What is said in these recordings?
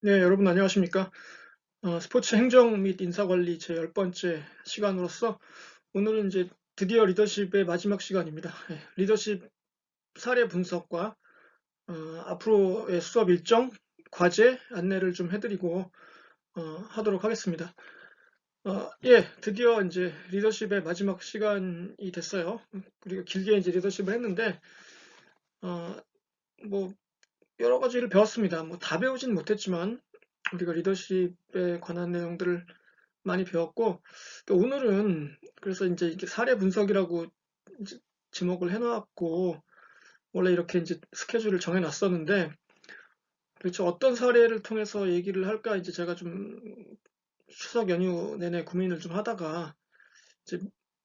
네, 여러분 안녕하십니까? 스포츠 행정 및 인사관리 제 10번째 시간으로서 오늘은 이제 드디어 리더십의 마지막 시간입니다. 리더십 사례 분석과 앞으로의 수업 일정, 과제 안내를 좀 해드리고 하도록 하겠습니다. 예, 드디어 이제 리더십의 마지막 시간이 됐어요. 그리고 길게 이제 리더십을 했는데 어, 뭐 여러 가지를 배웠습니다. 뭐 다 배우진 못했지만 우리가 리더십에 관한 내용들을 많이 배웠고, 또 오늘은 그래서 이제 이렇게 사례 분석이라고 이제 제목을 해놨고, 원래 이렇게 이제 스케줄을 정해놨었는데, 도대체 어떤 사례를 통해서 얘기를 할까 이제 제가 좀 추석 연휴 내내 고민을 좀 하다가, 이제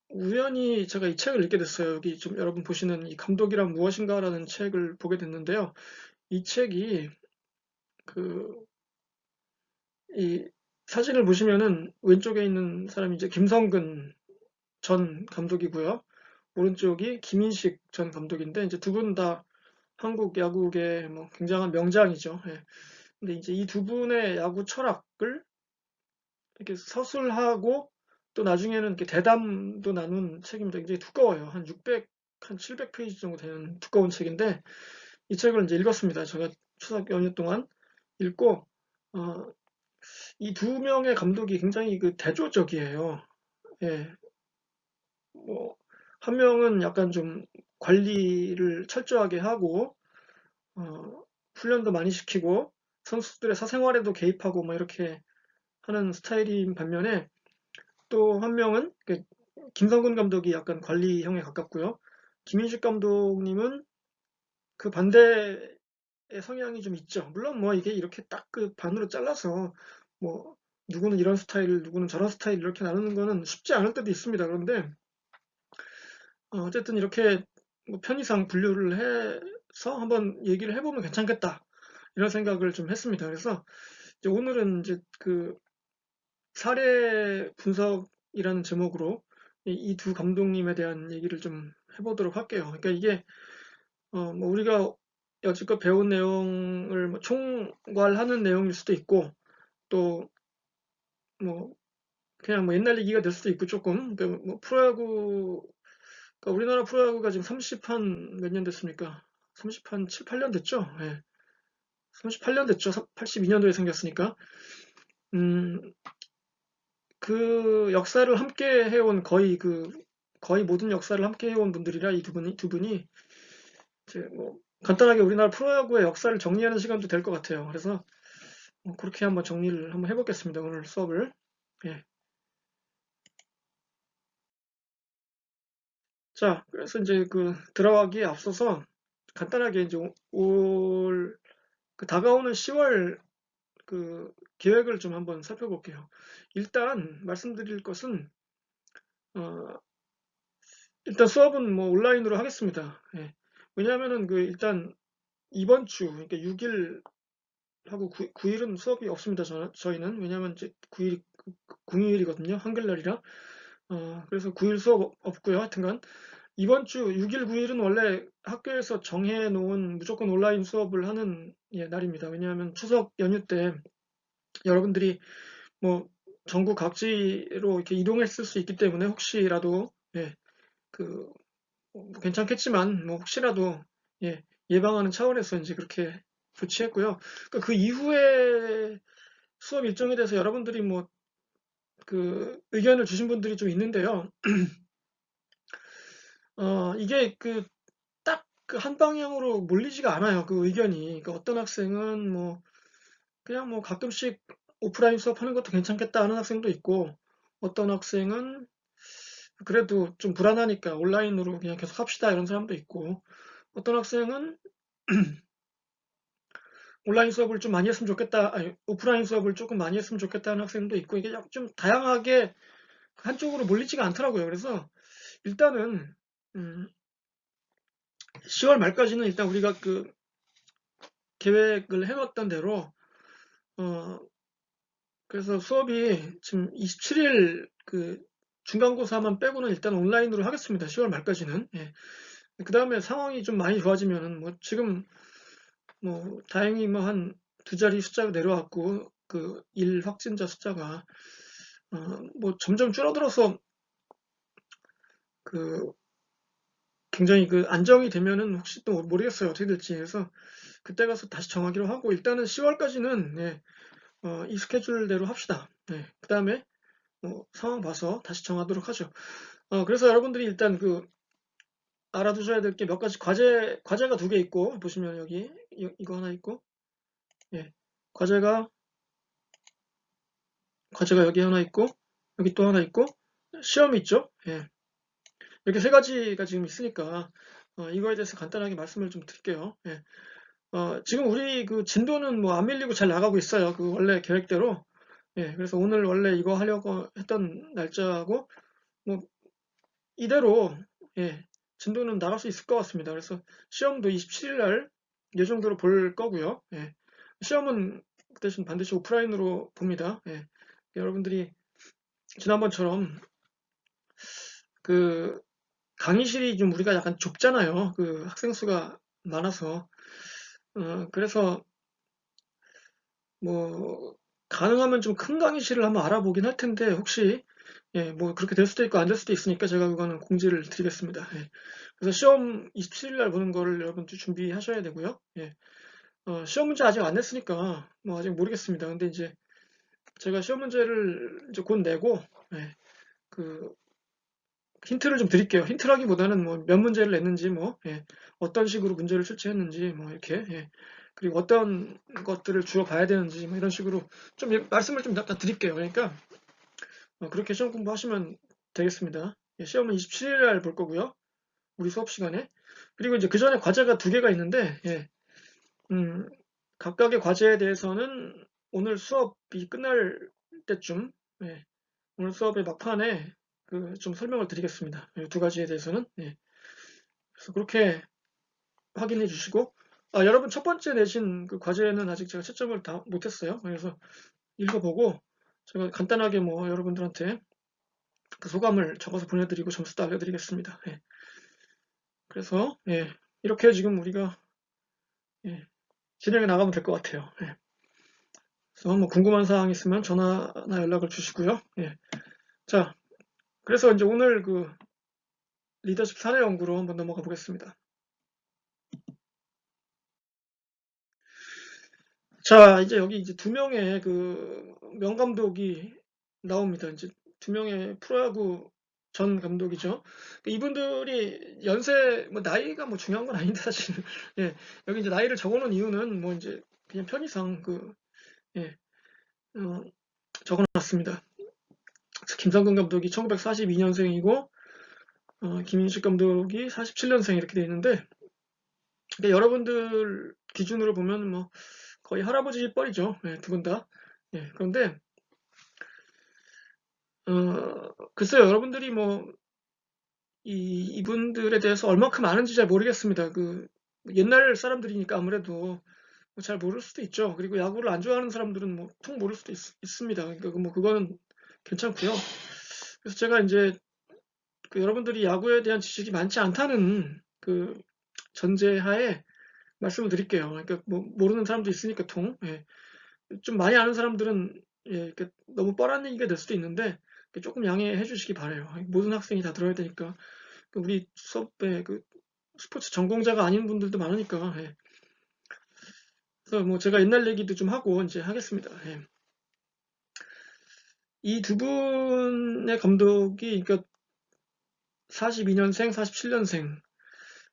우연히 제가 이 책을 읽게 됐어요. 여기 좀 여러분 보시는 이 감독이란 무엇인가라는 책을 보게 됐는데요. 이 책이 그, 이 사진을 보시면은 왼쪽에 있는 사람이 이제 김성근 전 감독이고요. 오른쪽이 김인식 전 감독인데 이제 두 분 다 한국 야구의 뭐 굉장한 명장이죠. 예. 근데 이제 이 두 분의 야구 철학을 이렇게 서술하고 또 나중에는 이렇게 대담도 나눈 책입니다. 굉장히 두꺼워요. 한 600, 한 700페이지 정도 되는 두꺼운 책인데 이 책을 이제 읽었습니다. 제가 추석 연휴 동안 읽고 이 두 명의 감독이 굉장히 그 대조적이에요. 예. 뭐, 한 명은 약간 좀 관리를 철저하게 하고, 훈련도 많이 시키고, 선수들의 사생활에도 개입하고, 뭐, 이렇게 하는 스타일인 반면에, 또 한 명은, 김성근 감독이 약간 관리형에 가깝고요. 김인식 감독님은 그 반대의 성향이 좀 있죠. 물론 뭐, 이게 이렇게 딱 그 반으로 잘라서, 뭐, 누구는 이런 스타일, 누구는 저런 스타일 이렇게 나누는 거는 쉽지 않을 때도 있습니다. 그런데, 어쨌든 이렇게 뭐 편의상 분류를 해서 한번 얘기를 해보면 괜찮겠다. 이런 생각을 좀 했습니다. 그래서 이제 오늘은 이제 그 사례 분석이라는 제목으로 이 두 감독님에 대한 얘기를 좀 해보도록 할게요. 그러니까 이게 뭐 우리가 여지껏 배운 내용을 뭐 총괄하는 내용일 수도 있고 또 뭐 그냥 뭐 옛날 얘기가 될 수도 있고 조금 그러니까 뭐 프로야구 그러니까 우리나라 프로야구가 지금 30한 몇 년 됐습니까? 30한 7, 8년 됐죠? 예. 38년 됐죠. 82년도에 생겼으니까. 음, 그 역사를 함께 해온 거의 모든 역사를 함께 해온 분들이라 이 두 분이 이제 뭐 간단하게 우리나라 프로야구의 역사를 정리하는 시간도 될 것 같아요. 그래서 뭐 그렇게 한번 정리를 한번 해보겠습니다. 오늘 수업을. 예. 자, 그래서 이제 그 들어가기에 앞서서 간단하게 이제 올 그 다가오는 10월 그 계획을 좀 한번 살펴볼게요. 일단 말씀드릴 것은 어, 일단 수업은 뭐 온라인으로 하겠습니다. 예. 왜냐하면은 그 일단 이번 주 그러니까 6일하고 9일은 수업이 없습니다. 저희는 왜냐하면 이제 9일 공휴일이거든요. 한글날이라. 그래서 9일 수업 없고요. 하여튼간 이번 주 6일, 9일은 원래 학교에서 정해 놓은 무조건 온라인 수업을 하는 날입니다. 왜냐하면 추석 연휴 때 여러분들이 뭐 전국 각지로 이렇게 이동했을 수 있기 때문에 혹시라도 그 뭐 괜찮겠지만 뭐 혹시라도 예방하는 차원에서 이제 그렇게 조치했고요. 그러니까 그 이후에 수업 일정에 대해서 여러분들이 뭐 그 의견을 주신 분들이 좀 있는데요. 이게 그 딱 그 한 방향으로 몰리지가 않아요. 그 의견이. 그러니까 어떤 학생은 뭐 그냥 뭐 가끔씩 오프라인 수업하는 것도 괜찮겠다 하는 학생도 있고 어떤 학생은 그래도 좀 불안하니까 온라인으로 그냥 계속 합시다 이런 사람도 있고 어떤 학생은 온라인 수업을 좀 많이 했으면 좋겠다, 아니, 오프라인 수업을 조금 많이 했으면 좋겠다는 학생도 있고 이게 좀 다양하게 한쪽으로 몰리지가 않더라고요. 그래서 일단은 10월 말까지는 일단 우리가 그 계획을 해놨던 대로 어, 그래서 수업이 지금 27일 그 중간고사만 빼고는 일단 온라인으로 하겠습니다. 10월 말까지는. 예. 그 다음에 상황이 좀 많이 좋아지면은 뭐 지금 뭐 다행히 뭐 한 두 자리 숫자가 내려왔고 그 일 확진자 숫자가 뭐 점점 줄어들어서 그 굉장히 그 안정이 되면은 혹시 또 모르겠어요. 어떻게 될지. 그래서 그때 가서 다시 정하기로 하고 일단은 10월까지는 이 스케줄대로 합시다. 그 다음에 상황 봐서 다시 정하도록 하죠. 그래서 여러분들이 일단 그 알아두셔야 될 게 몇 가지 과제가 두 개 있고 보시면 여기 이거 하나 있고 과제가 여기 하나 있고 여기 또 하나 있고 시험이 있죠. 이렇게 세 가지가 지금 있으니까 이거에 대해서 간단하게 말씀을 좀 드릴게요. 지금 우리 그 진도는 뭐 안 밀리고 잘 나가고 있어요. 그 원래 계획대로. 그래서 오늘 원래 이거 하려고 했던 날짜하고 뭐 이대로 진도는 나갈 수 있을 것 같습니다. 그래서 시험도 27일 날 예정대로 볼 거고요. 시험은 그 대신 반드시 오프라인으로 봅니다. 여러분들이 지난번처럼 그 강의실이 좀 우리가 약간 좁잖아요. 그 학생 수가 많아서. 그래서 뭐 가능하면 좀 큰 강의실을 한번 알아보긴 할 텐데 혹시 뭐 그렇게 될 수도 있고 안 될 수도 있으니까 제가 그거는 공지를 드리겠습니다. 그래서 시험 27일 날 보는 거를 여러분들 준비하셔야 되고요. 시험 문제 아직 안 냈으니까 뭐 아직 모르겠습니다. 근데 이제 제가 시험 문제를 이제 곧 내고 그 힌트를 좀 드릴게요. 힌트라기보다는 뭐 몇 문제를 냈는지 뭐 어떤 식으로 문제를 출제했는지 뭐 이렇게 그리고 어떤 것들을 주로 봐야 되는지 뭐 이런 식으로 좀 말씀을 좀 약간 드릴게요. 그러니까 그렇게 시험 공부하시면 되겠습니다. 시험은 27일 날 볼 거고요. 우리 수업 시간에. 그리고 이제 그 전에 과제가 두 개가 있는데 각각의 과제에 대해서는 오늘 수업이 끝날 때쯤 오늘 수업의 막판에 좀 설명을 드리겠습니다. 두 가지에 대해서는. 그래서 그렇게 확인해 주시고, 여러분 첫 번째 내신 그 과제는 아직 제가 채점을 다 못했어요. 그래서 읽어보고 제가 간단하게 뭐 여러분들한테 그 소감을 적어서 보내드리고 점수도 알려드리겠습니다. 그래서 이렇게 지금 우리가 진행해 나가면 될 것 같아요. 그래서 뭐 궁금한 사항 있으면 전화나 연락을 주시고요. 자, 그래서 이제 오늘 그 리더십 사례 연구로 한번 넘어가 보겠습니다. 자, 이제 여기 이제 두 명의 그 명감독이 나옵니다. 이제 두 명의 프로야구 전 감독이죠. 이분들이 연세, 뭐 나이가 뭐 중요한 건 아닌데 사실. 여기 이제 나이를 적어놓은 이유는 뭐 이제 그냥 편의상 예, 어, 적어놨습니다. 김상근 감독이 1942년생이고 김인식 감독이 47년생 이렇게 돼 있는데 여러분들 기준으로 보면 뭐 거의 할아버지 뻘이죠. 두 분 다. 그런데 글쎄요, 여러분들이 뭐 이분들에 대해서 얼마큼 아는지 잘 모르겠습니다. 그 옛날 사람들이니까 아무래도 뭐잘 모를 수도 있죠. 그리고 야구를 안 좋아하는 사람들은 뭐 통 모를 수도 있습니다. 그러니까 뭐 그거는 괜찮고요. 그래서 제가 이제 그 여러분들이 야구에 대한 지식이 많지 않다는 그 전제하에 말씀을 드릴게요. 그러니까 뭐 모르는 사람도 있으니까 좀 많이 아는 사람들은 이렇게 너무 뻔한 얘기가 될 수도 있는데 조금 양해해 주시기 바래요. 모든 학생이 다 들어야 되니까 우리 수업에 그 스포츠 전공자가 아닌 분들도 많으니까 그래서 뭐 제가 옛날 얘기도 좀 하고 이제 하겠습니다. 이 두 분의 감독이 그러니까 42년생, 47년생.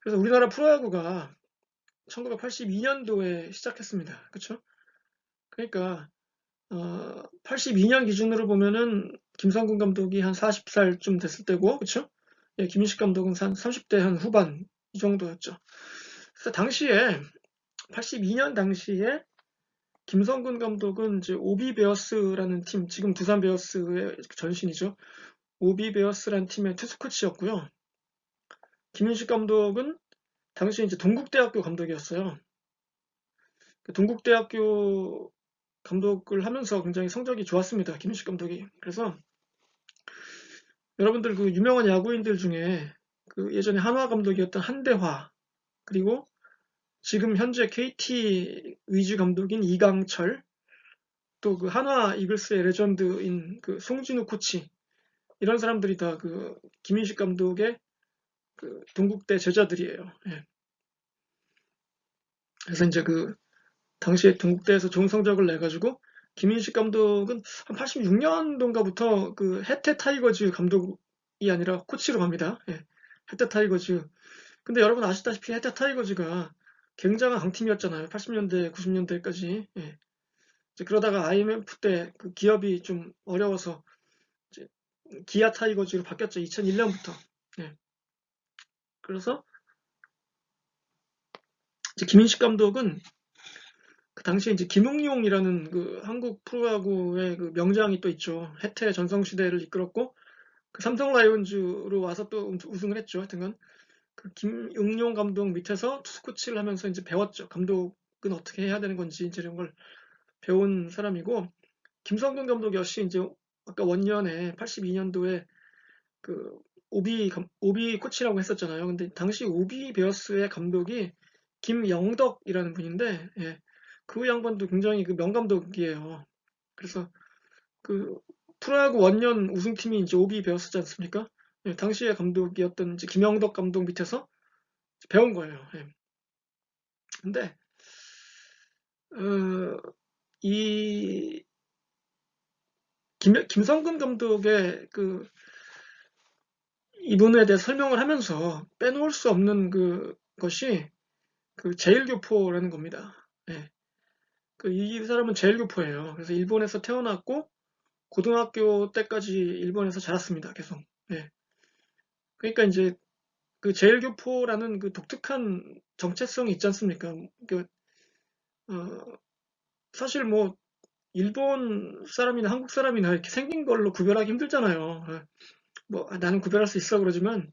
그래서 우리나라 프로야구가 1982년도에 시작했습니다. 그렇죠? 그러니까 82년 기준으로 보면은 김성근 감독이 한 40살쯤 됐을 때고, 그렇죠? 김인식 감독은 한 30대 한 후반 이 정도였죠. 그래서 당시에 82년 당시에 김성근 감독은 이제 오비 베어스라는 팀, 지금 두산 베어스의 전신이죠. 오비 베어스라는 팀의 투수 코치였고요. 김인식 감독은 당시 이제 동국대학교 감독이었어요. 동국대학교 감독을 하면서 굉장히 성적이 좋았습니다. 김인식 감독이. 그래서 여러분들 그 유명한 야구인들 중에 그 예전에 한화 감독이었던 한대화 그리고 지금 현재 KT 위즈 감독인 이강철, 또 그 한화 이글스의 레전드인 그 송진우 코치, 이런 사람들이 다 그 김인식 감독의 그 동국대 제자들이에요. 예. 그래서 이제 그 당시에 동국대에서 좋은 성적을 내가지고 김인식 감독은 한 86년도인가부터 그 해태 타이거즈 감독이 아니라 코치로 갑니다. 예. 해태 타이거즈. 근데 여러분 아시다시피 해태 타이거즈가 굉장한 강팀이었잖아요. 80년대, 90년대까지. 예. 이제 그러다가 IMF 때 그 기업이 좀 어려워서 이제 기아 타이거즈로 바뀌었죠. 2001년부터. 예. 그래서 이제 김인식 감독은 그 당시에 이제 김웅용이라는 그 한국 프로야구의 그 명장이 또 있죠. 해태 전성시대를 이끌었고 그 삼성 라이온즈로 와서 또 우승을 했죠. 하여튼간 그 김웅용 감독 밑에서 투수 코치를 하면서 이제 배웠죠. 감독은 어떻게 해야 되는 건지 이제 이런 걸 배운 사람이고, 김성근 감독 역시 이제 아까 원년에 82년도에 그 오비 코치라고 했었잖아요. 근데 당시 오비 베어스의 감독이 김영덕이라는 분인데, 예, 그 양반도 굉장히 그 명감독이에요. 그래서 그 프로야구 원년 우승팀이 이제 오비 베어스지 않습니까? 예, 당시의 감독이었던 이제 김영덕 감독 밑에서 배운 거예요. 예. 근데 이 김성근 감독의 그 이분에 대해 설명을 하면서 빼놓을 수 없는 것이 그 제일교포라는 겁니다. 예. 그 이 사람은 제일교포예요. 그래서 일본에서 태어났고 고등학교 때까지 일본에서 자랐습니다. 계속. 예. 그러니까 이제 그 제일교포라는 그 독특한 정체성이 있지 않습니까? 그 어, 사실 뭐 일본 사람이나 한국 사람이나 이렇게 생긴 걸로 구별하기 힘들잖아요. 예. 뭐 나는 구별할 수 있어 그러지만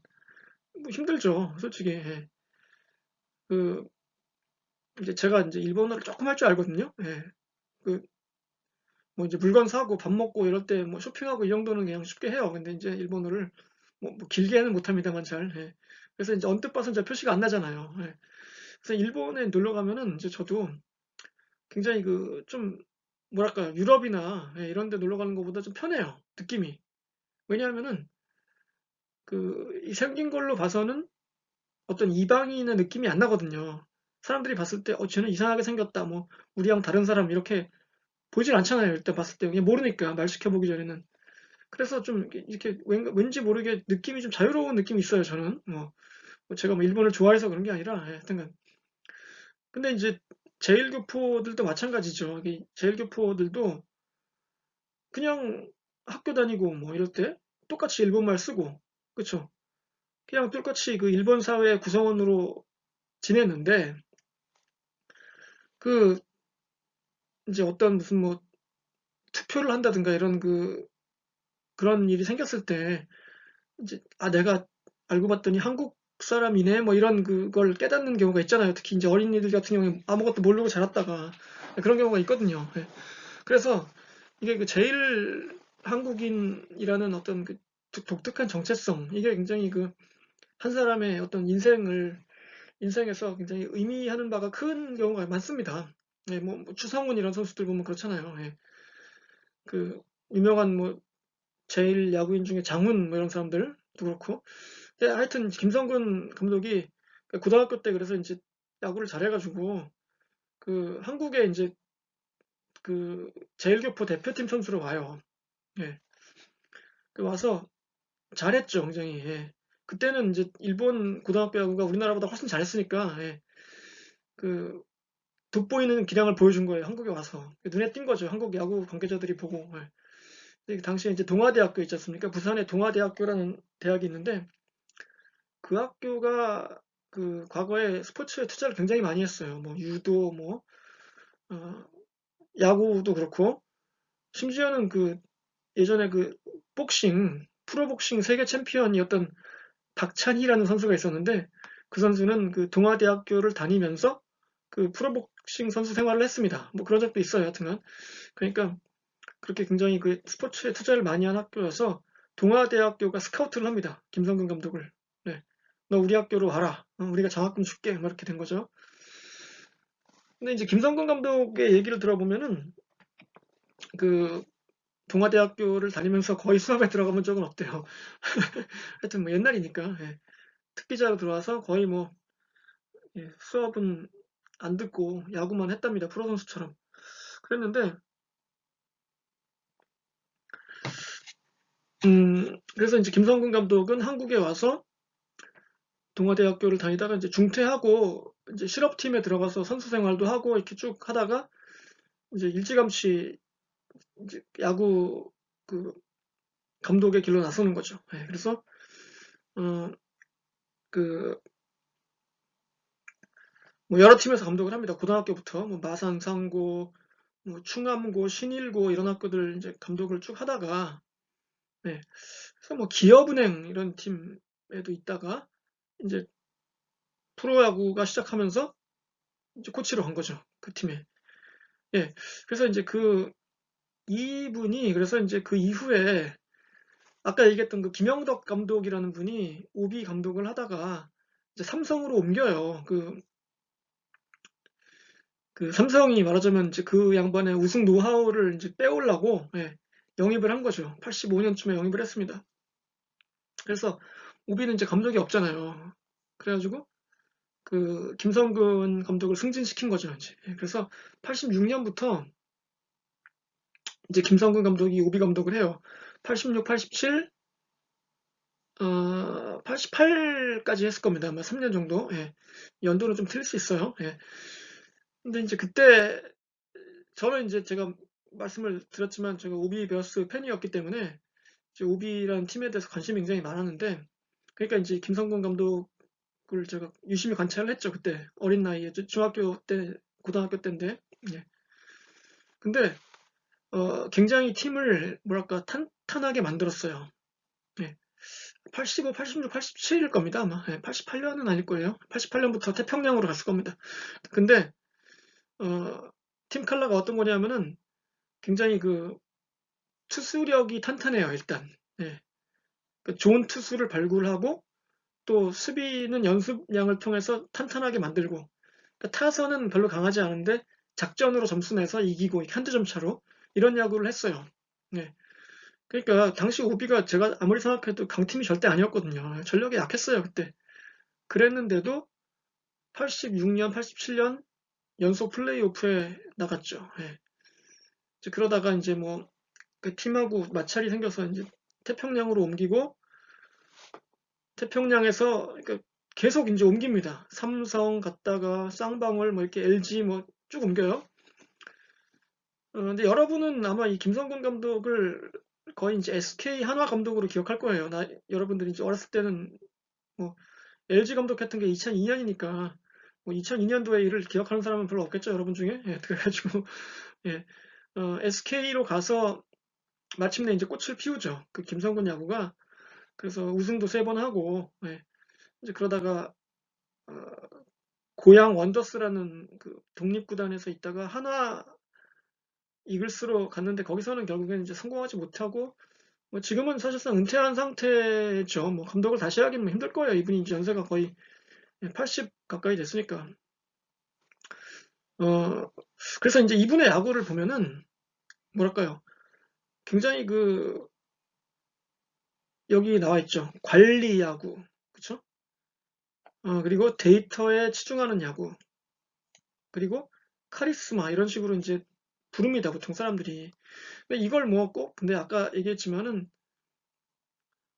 뭐 힘들죠, 솔직히. 예. 그 이제 제가 이제 일본어를 조금 할 줄 알거든요. 예. 그 뭐 이제 물건 사고 밥 먹고 이럴 때 뭐 쇼핑하고 이 정도는 그냥 쉽게 해요. 근데 이제 일본어를 뭐 길게는 못합니다만 잘. 예. 그래서 이제 언뜻 봐서 이제 표시가 안 나잖아요. 예. 그래서 일본에 놀러 가면은 이제 저도 굉장히 그 좀 뭐랄까요, 유럽이나 예, 이런 데 놀러 가는 것보다 좀 편해요, 느낌이. 왜냐하면은 이 생긴 걸로 봐서는 어떤 이방인의 느낌이 안 나거든요. 사람들이 봤을 때 쟤는 이상하게 생겼다, 뭐 우리랑 다른 사람 이렇게 보이진 않잖아요. 일단 봤을 때 그냥 모르니까 말 시켜보기 전에는. 그래서 좀 이렇게 왠지 모르게 느낌이 좀 자유로운 느낌이 있어요. 저는 뭐 제가 뭐 일본을 좋아해서 그런 게 아니라, 예, 하여튼간. 근데 이제 제일교포들도 마찬가지죠. 이 제일교포들도 그냥 학교 다니고 뭐 이럴 때 똑같이 일본말 쓰고, 그쵸? 그냥 똑같이 그 일본 사회 구성원으로 지냈는데, 그 이제 어떤 무슨 뭐 투표를 한다든가 이런 그런 일이 생겼을 때 이제 내가 알고 봤더니 한국 사람이네 뭐 이런 그걸 깨닫는 경우가 있잖아요. 특히 이제 어린이들 같은 경우에 아무것도 모르고 자랐다가 그런 경우가 있거든요. 예. 그래서 이게 그 제일 한국인이라는 어떤 그 독특한 정체성, 이게 굉장히 그 한 사람의 어떤 인생에서 굉장히 의미하는 바가 큰 경우가 많습니다. 예, 뭐 추성훈 이런 선수들 보면 그렇잖아요. 예. 그 유명한 뭐 제일 야구인 중에 장훈 뭐 이런 사람들도 그렇고. 근데 하여튼 김성근 감독이 고등학교 때 그래서 이제 야구를 잘해가지고 그 한국에 이제 그 제일교포 대표팀 선수로 와요. 예. 그 와서 잘했죠, 굉장히. 예. 그때는 이제 일본 고등학교 야구가 우리나라보다 훨씬 잘했으니까, 예. 그 돋보이는 기량을 보여준 거예요, 한국에 와서. 눈에 띈 거죠, 한국 야구 관계자들이 보고. 예. 근데 당시에 이제 동아대학교 있지 않습니까? 부산에 동아대학교라는 대학이 있는데 그 학교가 그 과거에 스포츠에 투자를 굉장히 많이 했어요. 뭐 유도, 뭐 어, 야구도 그렇고, 심지어는 그 예전에 그 프로복싱 세계 챔피언이었던 박찬희라는 선수가 있었는데 그 선수는 그 동아대학교를 다니면서 그 프로복싱 선수 생활을 했습니다. 뭐 그런 적도 있어요, 하여튼간. 그러니까 그렇게 굉장히 그 스포츠에 투자를 많이 한 학교여서 동아대학교가 스카우트를 합니다. 김성근 감독을. 네. 너 우리 학교로 와라. 우리가 장학금 줄게. 뭐 이렇게 된 거죠. 근데 이제 김성근 감독의 얘기를 들어보면은 그 동아대학교를 다니면서 거의 수업에 들어가본 적은 없대요. 하여튼 뭐 옛날이니까 예. 특기자로 들어와서 거의 뭐 예, 수업은 안 듣고 야구만 했답니다. 프로 선수처럼. 그랬는데 그래서 이제 김성근 감독은 한국에 와서 동아대학교를 다니다가 이제 중퇴하고 이제 실업팀에 들어가서 선수 생활도 하고 이렇게 쭉 하다가 이제 일찌감치 이제 야구 그 감독의 길로 나서는 거죠. 예, 그래서 어, 그 뭐 여러 팀에서 감독을 합니다. 고등학교부터 뭐 마산 상고, 뭐 충암고, 신일고 이런 학교들 이제 감독을 쭉 하다가 네, 그래서 뭐 기업은행 이런 팀에도 있다가 이제 프로야구가 시작하면서 이제 코치로 간 거죠. 그 팀에. 예. 그래서 이제 그 이분이 그래서 이제 그 이후에 아까 얘기했던 그 김영덕 감독이라는 분이 오비 감독을 하다가 이제 삼성으로 옮겨요. 그 삼성이 말하자면 이제 그 양반의 우승 노하우를 이제 빼오려고 예, 영입을 한 거죠. 85년쯤에 영입을 했습니다. 그래서 오비는 이제 감독이 없잖아요. 그래가지고 그 김성근 감독을 승진시킨 거죠. 이제. 예, 그래서 86년부터 이제 김성근 감독이 오비 감독을 해요. 86, 87, 88까지 했을 겁니다. 아마 3년 정도. 예. 연도는 좀 틀릴 수 있어요. 예. 근데 이제 그때 저는 이제 제가 말씀을 드렸지만 제가 오비 베어스 팬이었기 때문에 이제 오비라는 팀에 대해서 관심이 굉장히 많았는데 그러니까 이제 김성근 감독을 제가 유심히 관찰을 했죠. 그때 어린 나이에 중학교 때 고등학교 때인데 예. 근데 굉장히 팀을 뭐랄까 탄탄하게 만들었어요. 예. 85, 86, 87일 겁니다, 아마. 예, 88년은 아닐 거예요. 88년부터 태평양으로 갔을 겁니다. 근데, 팀 칼라가 어떤 거냐면은 굉장히 그 투수력이 탄탄해요, 일단. 예. 그 좋은 투수를 발굴하고 또 수비는 연습량을 통해서 탄탄하게 만들고 그러니까 타선은 별로 강하지 않은데 작전으로 점수 내서 이기고 한두 점 차로 이런 야구를 했어요. 예. 그러니까 당시 오비가 제가 아무리 생각해도 강팀이 절대 아니었거든요. 전력이 약했어요, 그때. 그랬는데도 86년, 87년 연속 플레이오프에 나갔죠. 예. 이제 그러다가 이제 뭐 그 팀하고 마찰이 생겨서 이제 태평양으로 옮기고 태평양에서 그러니까 계속 이제 옮깁니다. 삼성 갔다가 쌍방울 뭐 이렇게 LG 뭐 쭉 옮겨요. 근데 여러분은 아마 이 김성근 감독을 거의 이제 SK 한화 감독으로 기억할 거예요. 여러분들이 이제 어렸을 때는 뭐 LG 감독했던 게 2002년이니까 뭐 2002년도에 이를 기억하는 사람은 별로 없겠죠, 여러분 중에. 예, 그래가지고 예, SK로 가서 마침내 이제 꽃을 피우죠. 그 김성근 야구가 그래서 우승도 3번 하고 예, 이제 그러다가 어, 고양 원더스라는 그 독립구단에서 있다가 하나 이글스로 갔는데 거기서는 결국에는 이제 성공하지 못하고 뭐 지금은 사실상 은퇴한 상태죠. 뭐 감독을 다시 하기는 힘들 거예요. 이분이 이제 연세가 거의 80 가까이 됐으니까. 어, 그래서 이제 이분의 야구를 보면은 뭐랄까요? 굉장히 그 여기 나와 있죠. 관리 야구, 그렇죠? 그리고 데이터에 치중하는 야구, 그리고 카리스마 이런 식으로 이제 부릅니다. 보통 사람들이. 근데 이걸 뭐 꼭 근데 아까 얘기했지만은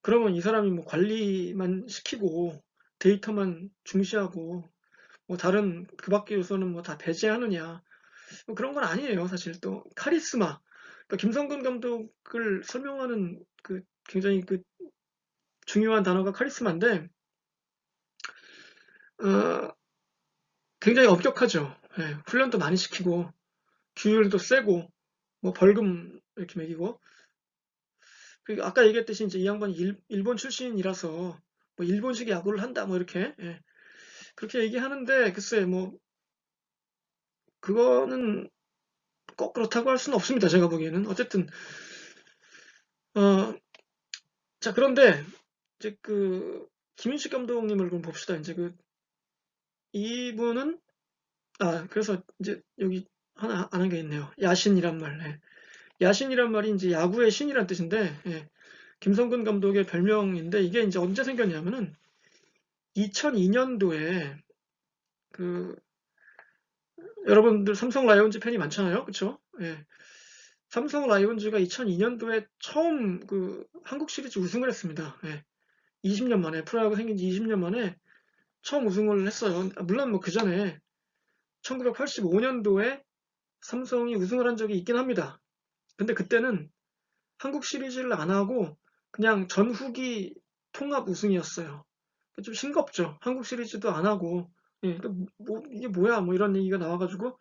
그러면 이 사람이 뭐 관리만 시키고 데이터만 중시하고 뭐 다른 그 밖의 요소는 뭐 다 배제하느냐 뭐 그런 건 아니에요. 사실 또 카리스마. 그러니까 김성근 감독을 설명하는 그 굉장히 그 중요한 단어가 카리스마인데 어, 굉장히 엄격하죠. 예, 훈련도 많이 시키고 규율도 세고 뭐 벌금 이렇게 매기고 그리고 아까 얘기했듯이 이제 이 양반이 일본 출신이라서 뭐 일본식 야구를 한다 뭐 이렇게 예, 그렇게 얘기하는데 글쎄 뭐 그거는 꼭 그렇다고 할 수는 없습니다. 제가 보기에는 어쨌든 어, 자 그런데 이제 그 김윤식 감독님을 그럼 봅시다. 이제 그 이분은 그래서 이제 여기 하나 안 한 게 있네요. 야신이란 말. 예. 야신이란 말이 이제 야구의 신이란 뜻인데, 예. 김성근 감독의 별명인데, 이게 이제 언제 생겼냐면은 2002년도에 그 여러분들 삼성 라이온즈 팬이 많잖아요, 그렇죠? 예. 삼성 라이온즈가 2002년도에 처음 그 한국 시리즈 우승을 했습니다. 예. 20년 만에 프로야구 생긴 지 20년 만에 처음 우승을 했어요. 물론 뭐 그 전에 1985년도에 삼성이 우승을 한 적이 있긴 합니다. 근데 그때는 한국 시리즈를 안 하고 그냥 전후기 통합 우승이었어요. 좀 싱겁죠. 한국 시리즈도 안 하고, 예, 뭐, 이게 뭐야, 뭐 이런 얘기가 나와가지고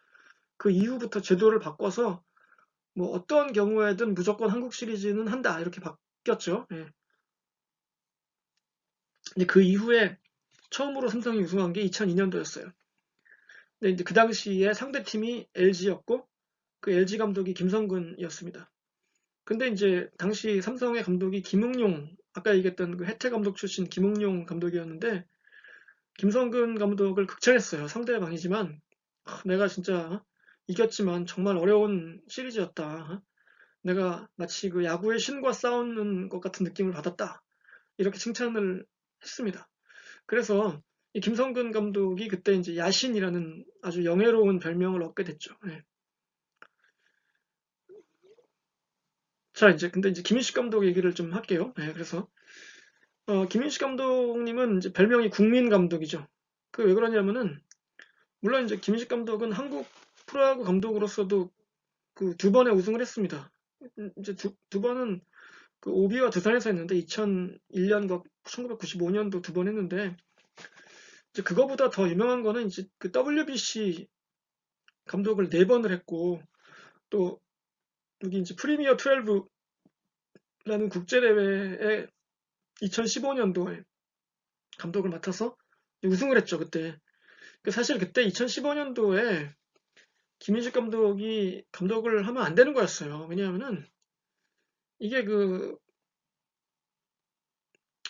그 이후부터 제도를 바꿔서 뭐 어떤 경우에든 무조건 한국 시리즈는 한다 이렇게 바뀌었죠. 예. 근데 그 이후에 처음으로 삼성이 우승한 게 2002년도였어요. 근데 이제 그 당시에 상대 팀이 LG였고 그 LG 감독이 김성근이었습니다. 근데 이제 당시 삼성의 감독이 김응용, 아까 얘기했던 그 해태 감독 출신 김응용 감독이었는데 김성근 감독을 극찬했어요. 상대방이지만 내가 진짜 이겼지만 정말 어려운 시리즈였다. 내가 마치 그 야구의 신과 싸우는 것 같은 느낌을 받았다. 이렇게 칭찬을 했습니다. 그래서 이 김성근 감독이 그때 이제 야신이라는 아주 영예로운 별명을 얻게 됐죠. 예. 자, 이제 근데 이제 김인식 감독 얘기를 좀 할게요. 예, 그래서 김인식 감독님은 이제 별명이 국민 감독이죠. 그 왜 그러냐면은 물론 이제 김인식 감독은 한국 프로야구 감독으로서도 그 두 번의 우승을 했습니다. 이제 두 번은 그 오비와 두산에서 했는데 2001년과 1995년도 두 번 했는데 이제 그거보다 더 유명한 거는 이제 그 WBC 감독을 네 번을 했고 또 여기 이제 프리미어 12라는 국제 대회에 2015년도에 감독을 맡아서 우승을 했죠 그때. 사실 그때 2015년도에 김인식 감독이 감독을 하면 안 되는 거였어요. 왜냐하면은 이게 그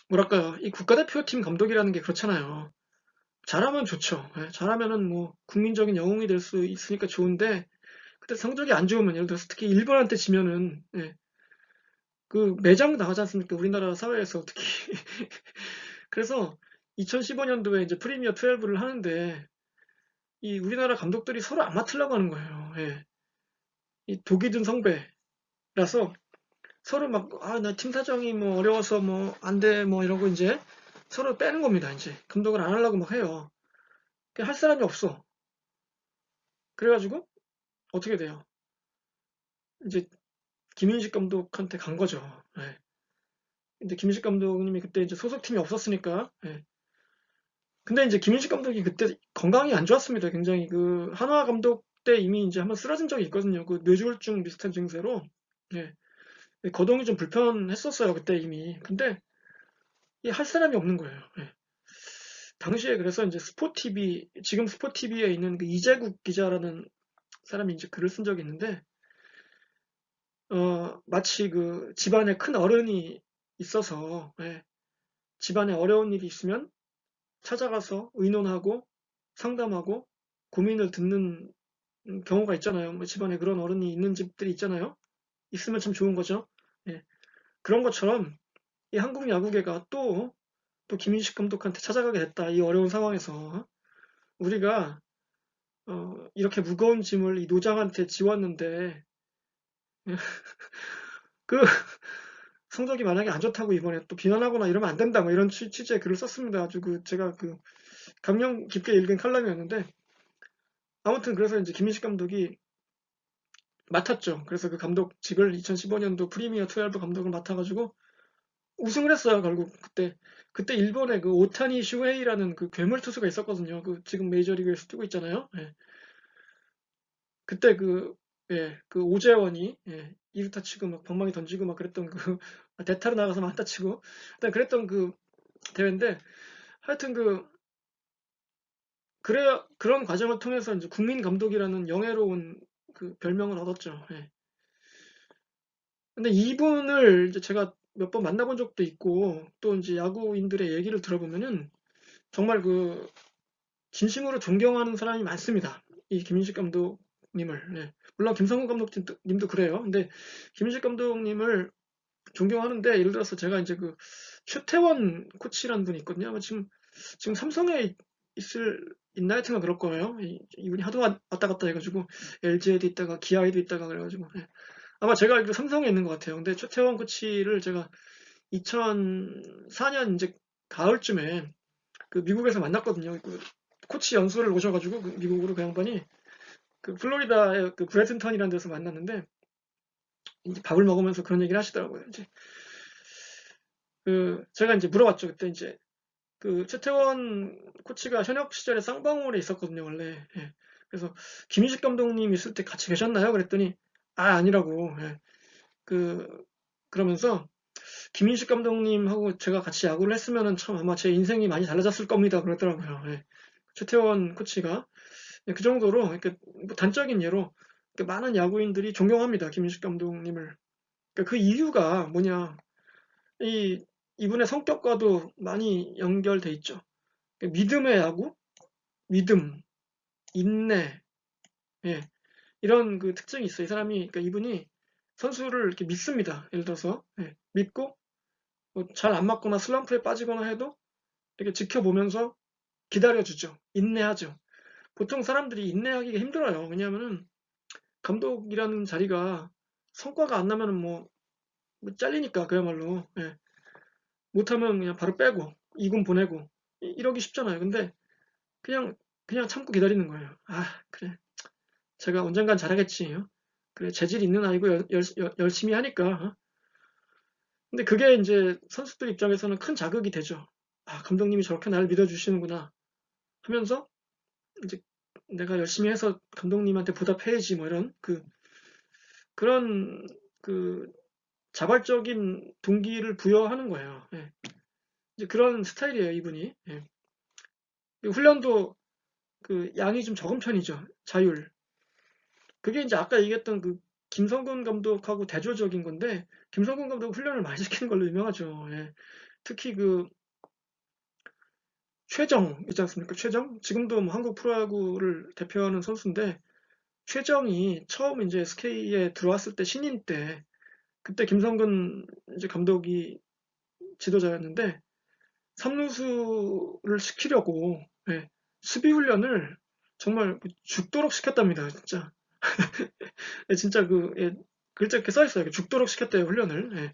뭐랄까요, 이 국가대표팀 감독이라는 게 그렇잖아요. 잘하면 좋죠. 예, 잘하면은 뭐 국민적인 영웅이 될 수 있으니까 좋은데 그때 성적이 안 좋으면 예를 들어서 특히 일본한테 지면은 예, 그 매장 나가지 않습니까? 우리나라 사회에서 특히. 그래서 2015년도에 이제 프리미어 12를 하는데 이 우리나라 감독들이 서로 안 맡으려고 하는 거예요. 예. 이 독이 든 성배라서 서로 막, 나 팀 사정이 뭐 어려워서 뭐 안 돼, 뭐 이러고 이제 서로 빼는 겁니다, 이제. 감독을 안 하려고 막 해요. 할 사람이 없어. 그래가지고 어떻게 돼요? 이제 김인식 감독한테 간 거죠. 예. 근데 김인식 감독님이 그때 이제 소속팀이 없었으니까, 예. 근데 이제 김인식 감독이 그때 건강이 안 좋았습니다. 굉장히 그 한화 감독 때 이미 이제 한번 쓰러진 적이 있거든요. 그 뇌졸중 비슷한 증세로. 예. 거동이 좀 불편했었어요, 그때 이미. 근데 할 사람이 없는 거예요. 예. 당시에 그래서 이제 스포티비, 지금 스포티비에 있는 그 이재국 기자라는 사람이 이제 글을 쓴 적이 있는데, 마치 그 집안에 큰 어른이 있어서, 예, 집안에 어려운 일이 있으면 찾아가서 의논하고 상담하고 고민을 듣는 경우가 있잖아요. 뭐 집안에 그런 어른이 있는 집들이 있잖아요. 있으면 참 좋은 거죠. 예, 그런 것처럼 이 한국 야구계가 또 김인식 감독한테 찾아가게 됐다. 이 어려운 상황에서 우리가 이렇게 무거운 짐을 이 노장한테 지웠는데 그 성적이 만약에 안 좋다고 이번에 또 비난하거나 이러면 안 된다. 뭐 이런 취지의 글을 썼습니다. 아주 그 제가 그 감명 깊게 읽은 칼럼이었는데 아무튼 그래서 이제 김인식 감독이 맡았죠. 그래서 그 감독직을 2015년도 프리미어 12 감독을 맡아가지고 우승을 했어요. 결국 그때 일본에 그 오타니 슈헤이라는 그 괴물 투수가 있었거든요. 그 지금 메이저리그에서 뛰고 있잖아요. 예. 그때 그 오재원이, 예, 2루타 치고 막 방망이 던지고 막 그랬던 그, 대타로 나가서 안타 치고, 일단 그랬던 그 대회인데, 하여튼 그런 과정을 통해서 이제 국민 감독이라는 영예로운 그 별명을 얻었죠. 예. 근데 이분을 이제 제가 몇 번 만나본 적도 있고, 또 이제 야구인들의 얘기를 들어보면은, 정말 그, 진심으로 존경하는 사람이 많습니다. 이 김민식 감독님을. 네. 물론 김성근 감독님도 그래요. 근데 김민식 감독님을 존경하는데, 예를 들어서 제가 이제 그 최태원 코치라는 분이 있거든요. 아마 지금 삼성에 있나 하여튼가 그럴 거예요. 이분이 하도 왔다 갔다 해가지고 LG에도 있다가 기아에도 있다가 그래가지고. 예. 아마 제가 알기로 삼성에 있는 것 같아요. 근데 최태원 코치를 제가 2004년 이제 가을쯤에 그 미국에서 만났거든요. 그 코치 연수를 오셔가지고 그 미국으로 그 양반이 그 플로리다의 그 브래튼턴이라는 데서 만났는데, 이제 밥을 먹으면서 그런 얘기를 하시더라고요. 이제 그 제가 이제 물어봤죠. 그때 이제 그 최태원 코치가 현역 시절에 쌍방울에 있었거든요, 원래. 예. 그래서 김희식 감독님 있을 때 같이 계셨나요? 그랬더니 아니라고. 예. 그러면서 김민식 감독님하고 제가 같이 야구를 했으면은 참 아마 제 인생이 많이 달라졌을 겁니다. 그러더라고요. 예. 최태원 코치가. 예, 그 정도로 이렇게 뭐 단적인 예로 이렇게 많은 야구인들이 존경합니다. 김민식 감독님을. 그러니까 그 이유가 뭐냐? 이분의 성격과도 많이 연결돼 있죠. 그러니까 믿음의 야구, 믿음, 인내, 예, 이런 그 특징이 있어요. 이 사람이, 그러니까 이분이 선수를 이렇게 믿습니다. 예를 들어서 믿고 뭐 잘 안 맞거나 슬럼프에 빠지거나 해도 이렇게 지켜보면서 기다려주죠. 인내하죠. 보통 사람들이 인내하기가 힘들어요. 왜냐하면은 감독이라는 자리가 성과가 안 나면은 뭐 잘리니까 그야말로. 예. 못하면 그냥 바로 빼고 2군 보내고 이러기 쉽잖아요. 근데 그냥 참고 기다리는 거예요. 그래, 제가 언젠간 잘하겠지. 그래, 재질 있는 아이고 열심히 하니까. 근데 그게 이제 선수들 입장에서는 큰 자극이 되죠. 감독님이 저렇게 나를 믿어주시는구나 하면서 이제 내가 열심히 해서 감독님한테 보답해야지, 뭐 이런 그런 그 자발적인 동기를 부여하는 거예요. 예. 이제 그런 스타일이에요, 이분이. 예. 훈련도 그 양이 좀 적은 편이죠. 자율. 그게 이제 아까 얘기했던 그 김성근 감독하고 대조적인 건데, 김성근 감독 훈련을 많이 시키는 걸로 유명하죠. 예. 특히 그 최정 있지 않습니까? 최정? 지금도 뭐 한국 프로야구를 대표하는 선수인데, 최정이 처음 이제 SK에 들어왔을 때 신인 때, 그때 김성근 이제 감독이 지도자였는데, 삼루수를 시키려고, 예, 수비 훈련을 정말 죽도록 시켰답니다, 진짜. 예, 진짜 글자 이렇게 써 있어요. 죽도록 시켰대요, 훈련을.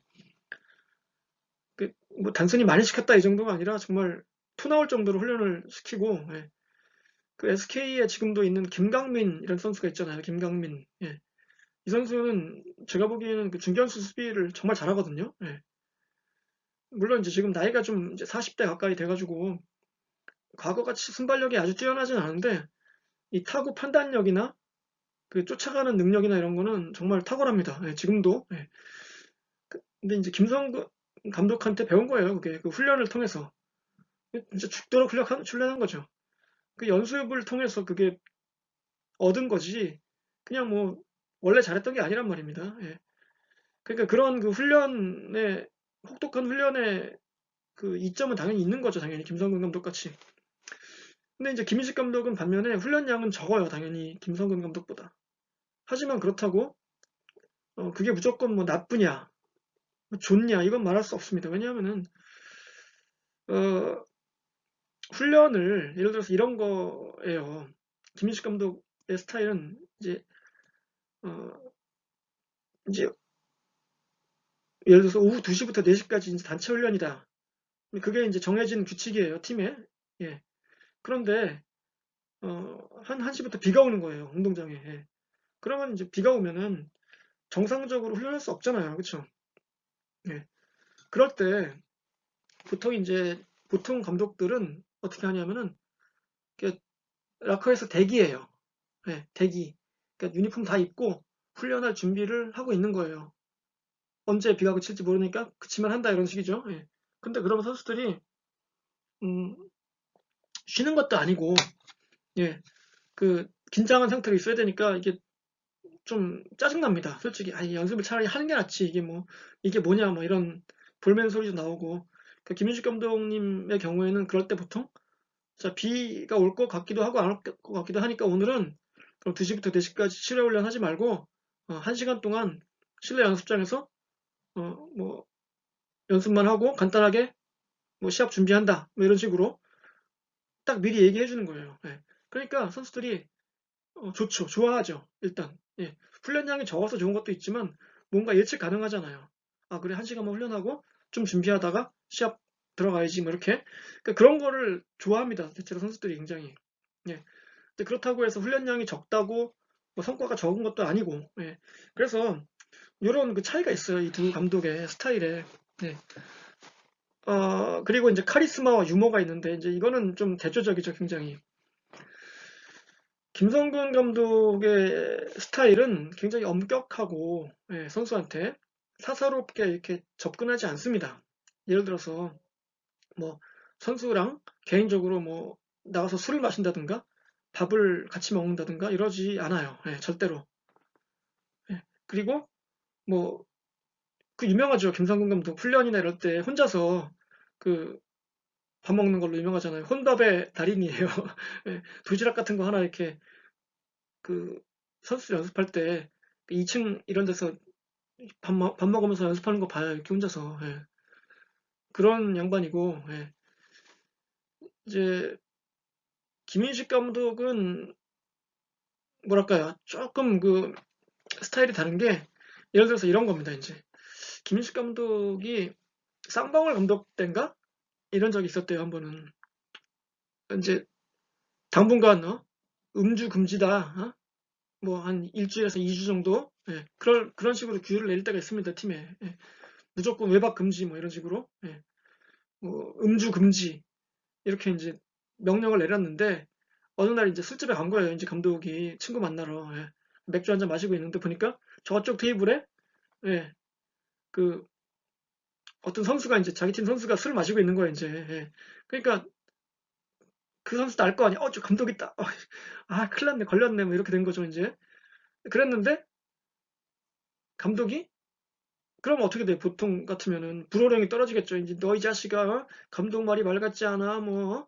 예. 뭐 단순히 많이 시켰다 이 정도가 아니라 정말 토 나올 정도로 훈련을 시키고. 예. 그 SK에 지금도 있는 김강민 이런 선수가 있잖아요. 김강민. 예. 이 선수는 제가 보기에는 그 중견수 수비를 정말 잘하거든요. 예. 물론 이제 지금 나이가 좀 이제 40대 가까이 돼가지고 과거같이 순발력이 아주 뛰어나진 않은데, 이 타구 판단력이나 그 쫓아가는 능력이나 이런 거는 정말 탁월합니다. 예, 지금도. 예. 근데 이제 김성근 감독한테 배운 거예요. 그게 그 훈련을 통해서. 진짜 죽도록 훈련한 거죠. 그 연습을 통해서 그게 얻은 거지. 그냥 뭐 원래 잘했던 게 아니란 말입니다. 예. 그러니까 그런 그 훈련의 혹독한 훈련의 그 이점은 당연히 있는 거죠. 당연히 김성근 감독 같이. 근데 이제 김희식 감독은 반면에 훈련량은 적어요. 당연히 김성근 감독보다. 하지만 그렇다고 그게 무조건 뭐 나쁘냐, 뭐 좋냐 이건 말할 수 없습니다. 왜냐하면은 어, 훈련을 예를 들어서 이런 거예요. 김민식 감독의 스타일은 어, 이제 예를 들어서 오후 2시부터 4시까지 이제 단체 훈련이다. 그게 이제 정해진 규칙이에요, 팀에. 예. 그런데 한 1시부터 비가 오는 거예요, 운동장에. 예. 그러면 이제 비가 오면은 정상적으로 훈련할 수 없잖아요. 그렇죠? 예. 그럴 때 보통 감독들은 어떻게 하냐면은 락커에서 대기해요. 네, 대기. 그러니까 유니폼 다 입고 훈련할 준비를 하고 있는 거예요. 언제 비가 그칠지 모르니까 그치만 한다 이런 식이죠. 예. 근데 그러면 선수들이 음, 쉬는 것도 아니고, 예, 그 긴장한 상태로 있어야 되니까 이게 좀 짜증납니다. 솔직히 연습을 차라리 하는 게 낫지. 이게 뭐냐 뭐 이런 볼멘 소리도 나오고. 그 김윤식 감독님의 경우에는 그럴 때 보통 자 비가 올 것 같기도 하고 안 올 것 같기도 하니까 오늘은 그럼 2시부터 4시까지 실내 훈련 하지 말고 1시간 동안 실내 연습장에서 뭐 연습만 하고 간단하게 뭐 시합 준비한다 뭐 이런 식으로 딱 미리 얘기해 주는 거예요. 예. 그러니까 선수들이 좋죠. 좋아하죠. 일단 예. 훈련량이 적어서 좋은 것도 있지만 뭔가 예측 가능하잖아요. 아 그래 1시간만 훈련하고 좀 준비하다가 시합 들어가야지 뭐 이렇게 그러니까 그런 거를 좋아합니다. 대체로 선수들이 굉장히. 예. 근데 그렇다고 해서 훈련량이 적다고 뭐 성과가 적은 것도 아니고 예. 그래서 요런 그 차이가 있어요. 이 두 감독의 스타일에. 네. 그리고 이제 카리스마와 유머가 있는데 이제 이거는 좀 대조적이죠, 굉장히. 김성근 감독의 스타일은 굉장히 엄격하고 예, 선수한테 사사롭게 이렇게 접근하지 않습니다. 예를 들어서 뭐 선수랑 개인적으로 뭐 나가서 술을 마신다든가 밥을 같이 먹는다든가 이러지 않아요. 예, 절대로. 예. 그리고 뭐 그 유명하죠. 김성근 감독 훈련이나 이럴 때 혼자서 그 밥 먹는 걸로 유명하잖아요. 혼밥의 달인이에요. 예, 도시락 같은 거 하나 이렇게 그 선수 연습할 때 2층 이런 데서 밥 먹으면서 연습하는 거 봐요. 이렇게 혼자서. 예. 그런 양반이고, 예. 이제 김인식 감독은 뭐랄까요. 조금 그 스타일이 다른 게 예를 들어서 이런 겁니다. 이제 김인식 감독이 쌍방울 감독 때인가 이런 적이 있었대요. 한 번은 이제 당분간 음주 금지다. 뭐 한 일주일에서 2주 정도 그런 식으로 규율을 내릴 때가 있습니다. 팀에. 예. 무조건 외박 금지 뭐 이런 식으로 예. 뭐 음주 금지 이렇게 이제 명령을 내렸는데 어느 날 이제 술집에 간 거예요. 이제 감독이 친구 만나러 예. 맥주 한잔 마시고 있는데 보니까 저쪽 테이블에 예. 그 어떤 선수가 이제 자기 팀 선수가 술 마시고 있는 거예요. 이제 예. 그러니까 그 선수도 알 거 아니야. 저 감독 있다. 큰일 났네, 걸렸네, 뭐 이렇게 된 거죠, 이제. 그랬는데, 감독이 그럼 어떻게 돼? 보통 같으면은 불호령이 떨어지겠죠. 이제 너 이 자식아, 감독 말이 말 같지 않아? 뭐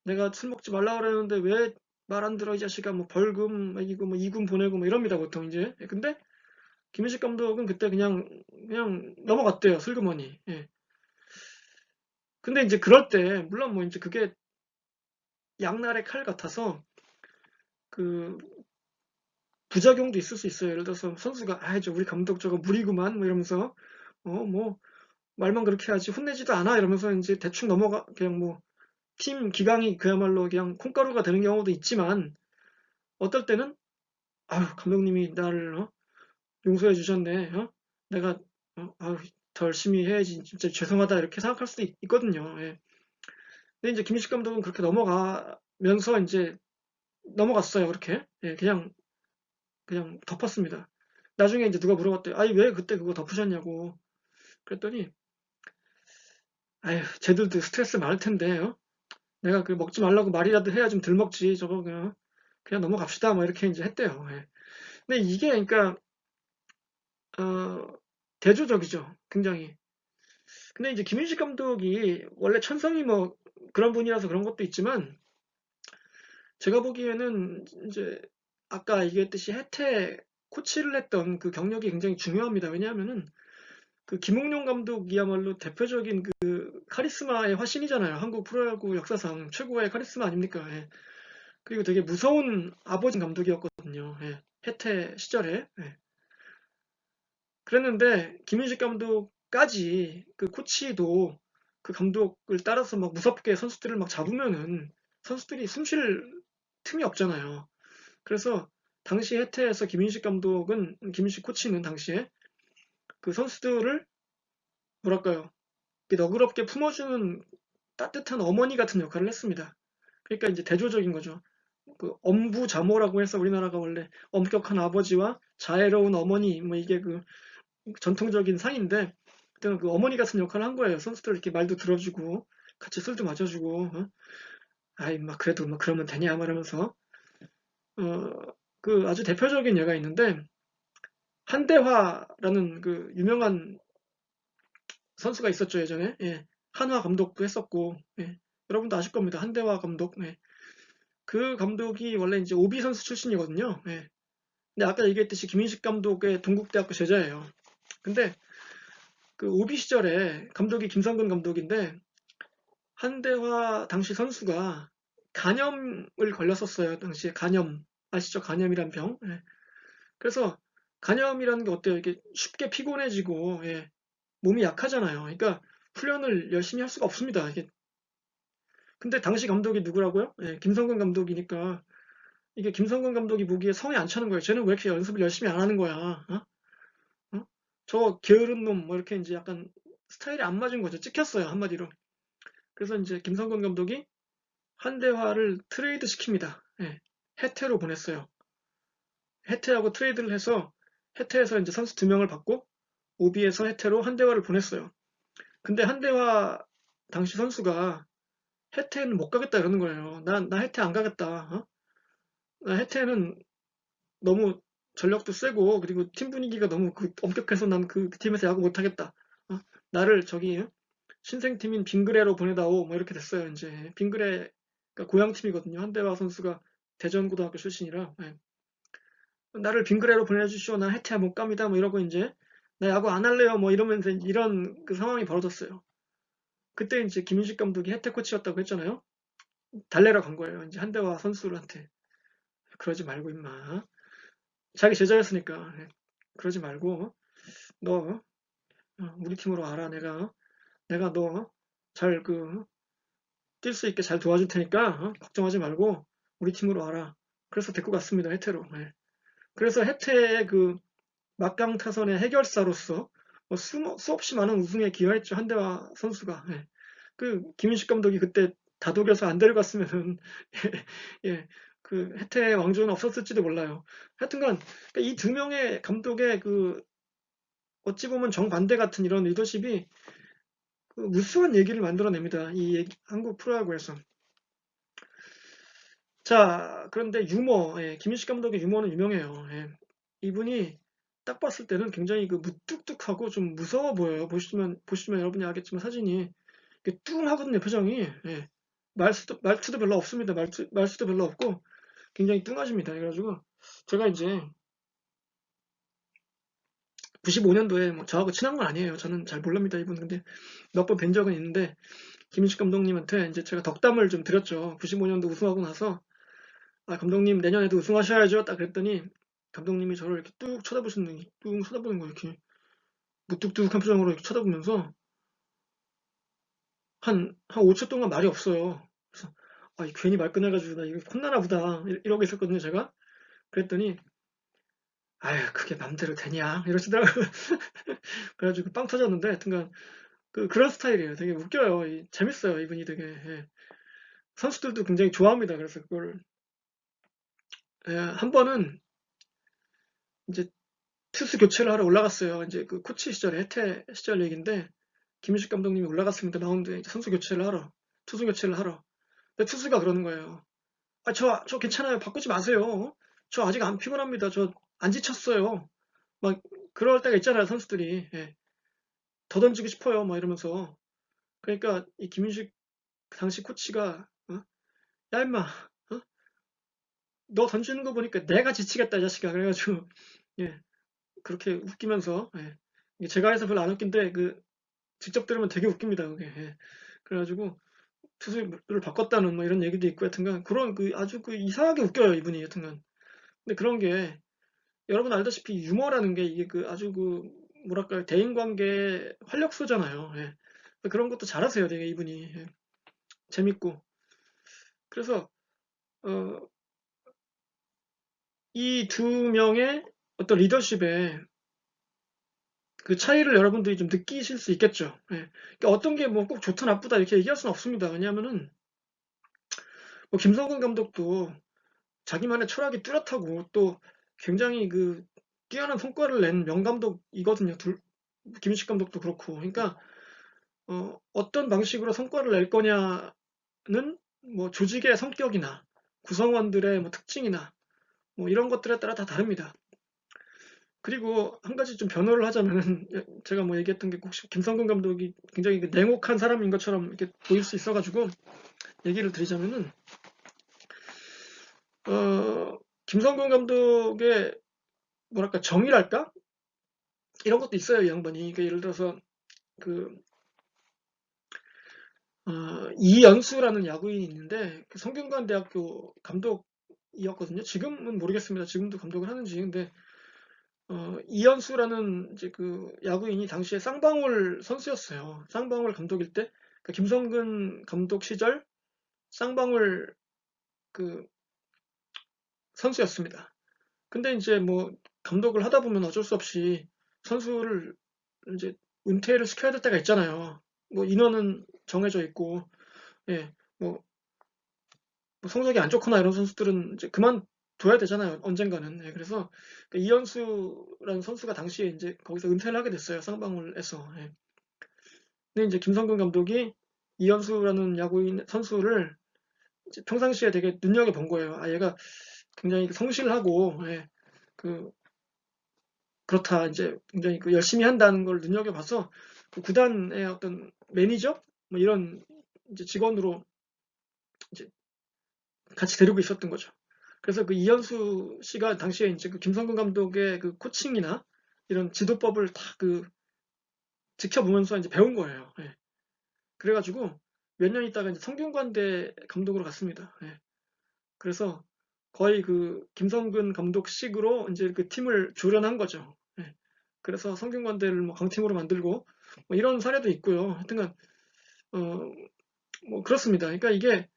내가 술 먹지 말라 그러는데 왜 말 안 들어 이 자식아? 뭐 벌금 이거 뭐 2군 보내고 뭐 이럽니다 보통 이제. 근데 김현식 감독은 그때 그냥 넘어갔대요 슬그머니. 예. 근데 이제 그럴 때 물론 뭐 이제 그게 양날의 칼 같아서 그 부작용도 있을 수 있어요. 예를 들어서 선수가 저 우리 감독 저거 무리구만 뭐 이러면서 뭐 말만 그렇게 하지 혼내지도 않아 이러면서 이제 대충 넘어가 그냥 뭐 팀 기강이 그야말로 그냥 콩가루가 되는 경우도 있지만 어떨 때는 아유 감독님이 나를 용서해 주셨네. 내가 아유 더 열심히 해야지 진짜 죄송하다 이렇게 생각할 수도 있거든요. 예. 근데 이제 김민식 감독은 그렇게 넘어가면서 이제 넘어갔어요. 그렇게 예, 그냥 덮었습니다. 나중에 이제 누가 물어봤대요. 아니 왜 그때 그거 덮으셨냐고. 그랬더니 아유 쟤들도 스트레스 많을 텐데 내가 그 먹지 말라고 말이라도 해야 좀 덜 먹지. 저거 그냥 넘어갑시다. 뭐 이렇게 이제 했대요. 예. 근데 이게 그러니까 어, 대조적이죠. 굉장히. 근데 이제 김윤식 감독이 원래 천성이 뭐 그런 분이라서 그런 것도 있지만 제가 보기에는 이제 아까 얘기했듯이 해태 코치를 했던 그 경력이 굉장히 중요합니다. 왜냐하면은 그 김웅룡 감독이야말로 대표적인 그 카리스마의 화신이잖아요. 한국 프로야구 역사상 최고의 카리스마 아닙니까? 예. 그리고 되게 무서운 아버지 감독이었거든요. 예. 해태 시절에. 예. 그랬는데 김윤식 감독까지 그 코치도 그 감독을 따라서 막 무섭게 선수들을 막 잡으면은 선수들이 숨쉴 틈이 없잖아요. 그래서 당시 해태에서 김윤식 코치는 당시에 그 선수들을 뭐랄까요, 너그럽게 품어주는 따뜻한 어머니 같은 역할을 했습니다. 그러니까 이제 대조적인 거죠. 그 엄부자모라고 해서 우리나라가 원래 엄격한 아버지와 자애로운 어머니 뭐 이게 그 전통적인 상인데 그때는 그 어머니 같은 역할을 한 거예요. 선수들 이렇게 말도 들어주고 같이 술도 마셔주고 아이 막 그래도 막 그러면 되냐 말하면서 그 아주 대표적인 예가 있는데 한대화라는 그 유명한 선수가 있었죠 예전에 예. 한화 감독도 했었고 예. 여러분도 아실 겁니다. 한대화 감독 예. 그 감독이 원래 이제 오비 선수 출신이거든요. 예. 근데 아까 얘기했듯이 김인식 감독의 동국대학교 제자예요. 근데 그 오비 시절에 감독이 김성근 감독인데 한대화 당시 선수가 간염을 걸렸었어요. 당시에 간염 아시죠? 간염이란 병. 예. 그래서 간염이라는 게 어때요? 이게 쉽게 피곤해지고 예. 몸이 약하잖아요. 그러니까 훈련을 열심히 할 수가 없습니다. 이게 근데 당시 감독이 누구라고요? 예, 김성근 감독이니까 이게 김성근 감독이 보기에 성에 안 차는 거예요. 쟤는 왜 이렇게 연습을 열심히 안 하는 거야? 어? 어? 저 게으른 놈, 뭐 이렇게 이제 약간 스타일이 안 맞은 거죠. 찍혔어요, 한마디로. 그래서 이제 김성근 감독이 한대화를 트레이드 시킵니다. 예, 해태로 보냈어요. 해태하고 트레이드를 해서 해태에서 이제 선수 2명을 받고 오비에서 해태로 한대화를 보냈어요. 근데 한대화 당시 선수가 해태는 못 가겠다 이러는 거예요. 나 해태 안 가겠다. 어? 나 해태는 너무 전력도 세고 그리고 팀 분위기가 너무 엄격해서 난 그 팀에서 야구 못 하겠다. 어? 나를 저기 신생팀인 빙그레로 보내다오 뭐 이렇게 됐어요. 이제 빙그레가 고향 팀이거든요. 한대화 선수가 대전고등학교 출신이라 예. 나를 빙그레로 보내주시오. 나 해태야 못 갑니다. 뭐 이러고 이제 나 야구 안 할래요. 뭐 이러면서 이런 그 상황이 벌어졌어요. 그때 이제 김인식 감독이 해태 코치였다고 했잖아요. 달래러 간 거예요. 이제 한대화 선수들한테 그러지 말고 임마. 자기 제자였으니까 그러지 말고 너 우리 팀으로 와라. 내가 너 잘 뛸 수 있게 잘 도와줄 테니까 걱정하지 말고 우리 팀으로 와라. 그래서 데리고 갔습니다. 해태로. 예. 그래서 해태의 그 막강 타선의 해결사로서 뭐 수없이 많은 우승에 기여했죠. 한대화 선수가. 예. 그 김인식 감독이 그때 다독여서 안 데려갔으면은 예, 그 해태의 왕조는 없었을지도 몰라요. 하여튼간 이 2명의 감독의 그 어찌 보면 정반대 같은 이런 리더십이 그 무수한 얘기를 만들어냅니다. 이 한국 프로야구에서. 자, 그런데 유머, 예, 김인식 감독의 유머는 유명해요. 예. 이분이 딱 봤을 때는 굉장히 그 무뚝뚝하고 좀 무서워 보여요. 보시면 여러분이 알겠지만 사진이 이렇게 뚱하거든요, 표정이. 예. 말투도 별로 없습니다. 말수도 별로 없고 굉장히 뚱하십니다. 그래가지고 제가 이제 95년도에 뭐 저하고 친한 건 아니에요. 저는 잘 모릅니다, 이분. 근데 몇 번 뵌 적은 있는데 김인식 감독님한테 이제 제가 덕담을 좀 드렸죠. 95년도 우승하고 나서 아, 감독님 내년에도 우승하셔야죠. 딱 그랬더니 감독님이 저를 이렇게 뚝 쳐다보는 거 이렇게 무뚝뚝한 표정으로 이렇게 쳐다보면서 한 5초 동안 말이 없어요. 그래서 아, 괜히 말 꺼내가지고 나 이거 혼나나 보다 이러고 있었거든요, 제가. 그랬더니 아유, 그게 맘대로 되냐 이러시더라고요. 그래가지고 빵 터졌는데 하여튼간 그런 스타일이에요. 되게 웃겨요. 재밌어요, 이분이 되게. 예. 선수들도 굉장히 좋아합니다. 그래서 그걸 예, 한 번은 이제 투수 교체를 하러 올라갔어요. 이제 그 코치 시절에 해태 시절 얘기인데 김인식 감독님이 올라갔습니다. 마운드에 이제 선수 교체를 하러 투수 교체를 하러. 근데 투수가 그러는 거예요. 아, 저 괜찮아요. 바꾸지 마세요. 저 아직 안 피곤합니다. 저 안 지쳤어요. 막 그럴 때가 있잖아요. 선수들이 예. 더 던지고 싶어요. 막 이러면서. 그러니까 이 김인식 당시 코치가 야 임마, 너 던지는 거 보니까 내가 지치겠다 이 자식아. 그래가지고 예, 그렇게 웃기면서 제가 해서 별로 안 웃긴데 직접 들으면 되게 웃깁니다. 그게. 예. 그래가지고 투수를 바꿨다는 뭐 이런 얘기도 있고 하여튼간 그런 아주 이상하게 웃겨요 이분이 하여튼간. 근데 그런 게 여러분 알다시피 유머라는 게 이게 아주 뭐랄까 대인관계 활력소잖아요. 예. 그런 것도 잘하세요 되게 이분이. 예. 재밌고. 그래서 어, 이 2명의 어떤 리더십에 그 차이를 여러분들이 좀 느끼실 수 있겠죠. 예. 그러니까 어떤 게 뭐 꼭 좋다 나쁘다 이렇게 얘기할 수는 없습니다. 왜냐하면은 뭐 김성근 감독도 자기만의 철학이 뚜렷하고 또 굉장히 뛰어난 성과를 낸 명감독이거든요. 김인식 감독도 그렇고. 그러니까 어떤 방식으로 성과를 낼 거냐는 뭐 조직의 성격이나 구성원들의 뭐 특징이나 뭐 이런 것들에 따라 다 다릅니다. 그리고 한 가지 좀 변호를 하자면은 제가 뭐 얘기했던 게 혹시 김성근 감독이 굉장히 냉혹한 사람인 것처럼 이렇게 보일 수 있어가지고 얘기를 드리자면은 김성근 감독의 뭐랄까 정의랄까 이런 것도 있어요, 이 양반이. 그러니까 예를 들어서 그 이연수라는 야구인이 있는데 그 성균관대학교 감독이었거든요. 지금은 모르겠습니다. 지금도 감독을 하는지. 근데 이연수라는 이제 그 야구인이 당시에 쌍방울 선수였어요. 쌍방울 감독일 때, 그러니까 김성근 감독 시절 쌍방울 그 선수였습니다. 근데 이제 뭐 감독을 하다 보면 어쩔 수 없이 선수를 이제 은퇴를 시켜야 될 때가 있잖아요. 뭐 인원은 정해져 있고, 예, 뭐, 뭐 성적이 안 좋거나 이런 선수들은 이제 그만둬야 되잖아요. 언젠가는. 예, 그래서 그 이연수라는 선수가 당시에 이제 거기서 은퇴를 하게 됐어요. 쌍방울에서. 예. 근데 이제 김성근 감독이 이연수라는 야구인 선수를 이제 평상시에 되게 눈여겨본 거예요. 아, 얘가 굉장히 성실하고, 예, 그 그렇다. 이제 굉장히 그 열심히 한다는 걸 눈여겨봐서 그 구단의 어떤 매니저 뭐 이런 이제 직원으로 이제 같이 데리고 있었던 거죠. 그래서 그 이현수 씨가 당시에 이제 그 김성근 감독의 그 코칭이나 이런 지도법을 다 그 지켜보면서 이제 배운 거예요. 예. 그래가지고 몇 년 있다가 이제 성균관대 감독으로 갔습니다. 예. 그래서 거의 그 김성근 감독식으로 이제 그 팀을 조련한 거죠. 예. 그래서 성균관대를 뭐 강팀으로 만들고 뭐 이런 사례도 있고요. 하여튼간 어 뭐 그렇습니다. 그러니까 이게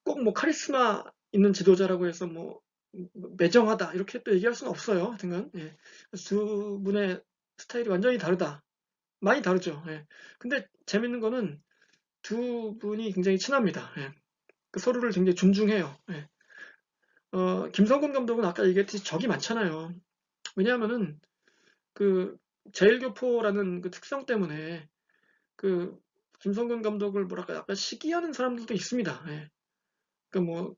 꼭 뭐 카리스마 있는 지도자라고 해서 뭐 매정하다 이렇게 또 얘기할 수는 없어요. 하여튼간 예. 두 분의 스타일이 완전히 다르다. 많이 다르죠. 예. 근데 재밌는 거는 두 분이 굉장히 친합니다. 예. 그 서로를 굉장히 존중해요. 예. 김성근 감독은 아까 얘기했듯이 적이 많잖아요. 왜냐하면은 그 제일교포라는 그 특성 때문에 그 김성근 감독을 뭐랄까 약간 시기하는 사람들도 있습니다. 예. 그러니까 뭐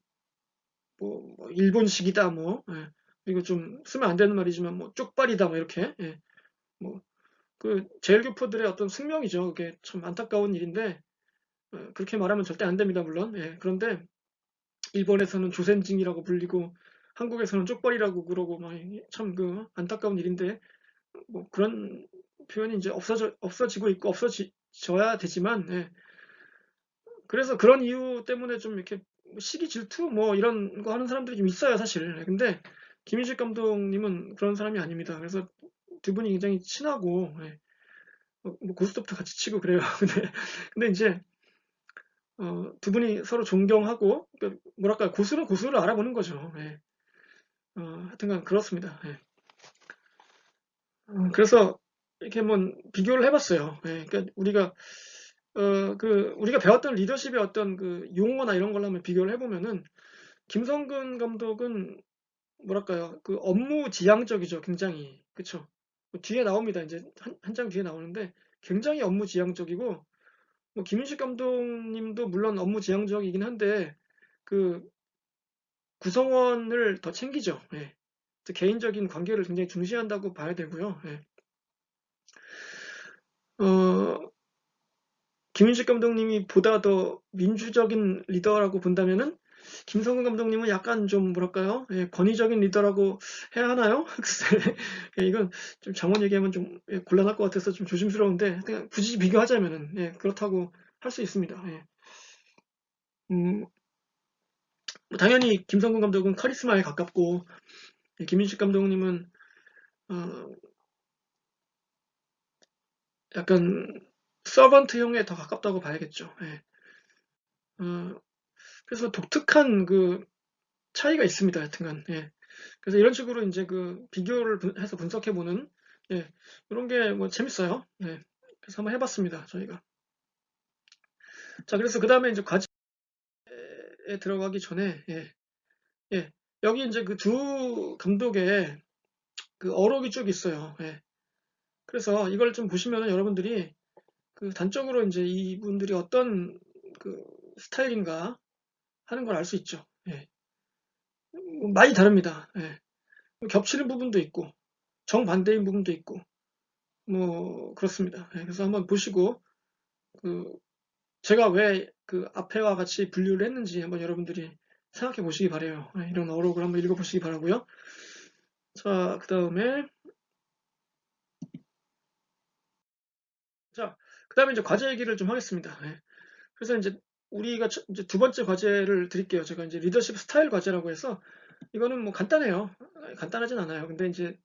일본식이다 뭐 예. 그리고 좀 쓰면 안 되는 말이지만 뭐 쪽발이다 뭐 이렇게 예. 뭐 그 제일교포들의 어떤 숙명이죠. 그게 참 안타까운 일인데 그렇게 말하면 절대 안 됩니다 물론. 예. 그런데 일본에서는 조센징이라고 불리고 한국에서는 쪽발이라고 그러고 막 참 그 안타까운 일인데 뭐 그런 표현이 이제 없어지고 있고 없어져야 되지만 예. 그래서 그런 이유 때문에 좀 이렇게 시기 질투 뭐 이런 거 하는 사람들이 좀 있어요 사실. 예. 근데 김인식 감독님은 그런 사람이 아닙니다. 그래서 두 분이 굉장히 친하고 예. 뭐 고스톱도 같이 치고 그래요. 근데 이제 두 분이 서로 존경하고 그러니까 뭐랄까 고수는 고수를 알아보는 거죠. 예. 하여튼간 그렇습니다. 예. 그래서 이렇게 한번 비교를 해봤어요. 예. 그러니까 우리가 배웠던 리더십의 어떤 그 용어나 이런 걸로 한번 비교를 해보면은 김성근 감독은 뭐랄까요 그 업무 지향적이죠. 굉장히 그쵸. 뒤에 나옵니다. 이제 한 장 뒤에 나오는데 굉장히 업무 지향적이고 뭐 김인식 감독님도 물론 업무 지향적이긴 한데 그 구성원을 더 챙기죠. 예. 개인적인 관계를 굉장히 중시한다고 봐야 되고요. 예. 어, 김인식 감독님이 보다 더 민주적인 리더라고 본다면은 김성근 감독님은 약간 좀 뭐랄까요? 예, 권위적인 리더라고 해야 하나요? 글쎄, 예, 이건 좀 장원 얘기하면 좀 곤란할 것 같아서 좀 조심스러운데 그냥 굳이 비교하자면은 예, 그렇다고 할 수 있습니다. 예. 뭐 당연히 김성근 감독은 카리스마에 가깝고 예, 김인식 감독님은 어, 약간 서번트형에 더 가깝다고 봐야겠죠. 예. 어, 그래서 독특한 그 차이가 있습니다. 하여튼간. 예. 그래서 이런 식으로 이제 그 비교를 해서 분석해보는 예, 이런 게 뭐 재밌어요. 예. 그래서 한번 해봤습니다. 저희가. 자, 그래서 그 다음에 이제 과제에 들어가기 전에 예, 예. 여기 이제 그 두 감독의 그 어록이 쭉 있어요. 예. 그래서 이걸 좀 보시면은 여러분들이 그 단적으로 이제 이분들이 어떤 그 스타일인가 하는 걸 알 수 있죠. 예. 많이 다릅니다. 예. 겹치는 부분도 있고 정반대인 부분도 있고 뭐 그렇습니다. 예. 그래서 한번 보시고 그 제가 왜 그 앞에와 같이 분류를 했는지 한번 여러분들이 생각해 보시기 바래요. 이런 어록을 한번 읽어 보시기 바라고요. 자, 그다음에 이제 과제 얘기를 좀 하겠습니다. 그래서 이제 우리가 이제 두 번째 과제를 드릴게요. 제가 이제 리더십 스타일 과제라고 해서 이거는 뭐 간단해요. 간단하진 않아요. 근데 이제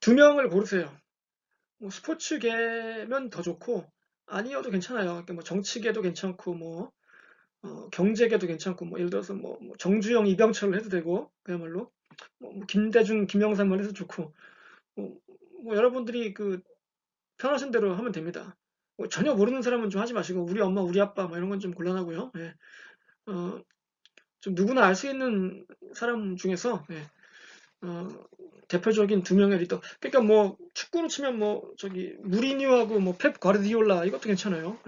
두 명을 고르세요. 뭐 스포츠계면 더 좋고 아니어도 괜찮아요. 그러니까 뭐 정치계도 괜찮고 뭐 경제계도 괜찮고 뭐 예를 들어서 뭐 정주영, 이병철로 해도 되고 그야말로 뭐 김대중, 김영삼만 해도 좋고 뭐, 뭐 여러분들이 그 편하신 대로 하면 됩니다. 뭐 전혀 모르는 사람은 좀 하지 마시고 우리 엄마, 우리 아빠 뭐 이런 건 좀 곤란하고요. 어, 좀 누구나 알 수 있는 사람 중에서 어, 대표적인 두 명의 리더. 그러니까 뭐 축구로 치면 뭐 저기 무리뉴하고 뭐 펩 과르디올라 이것도 괜찮아요.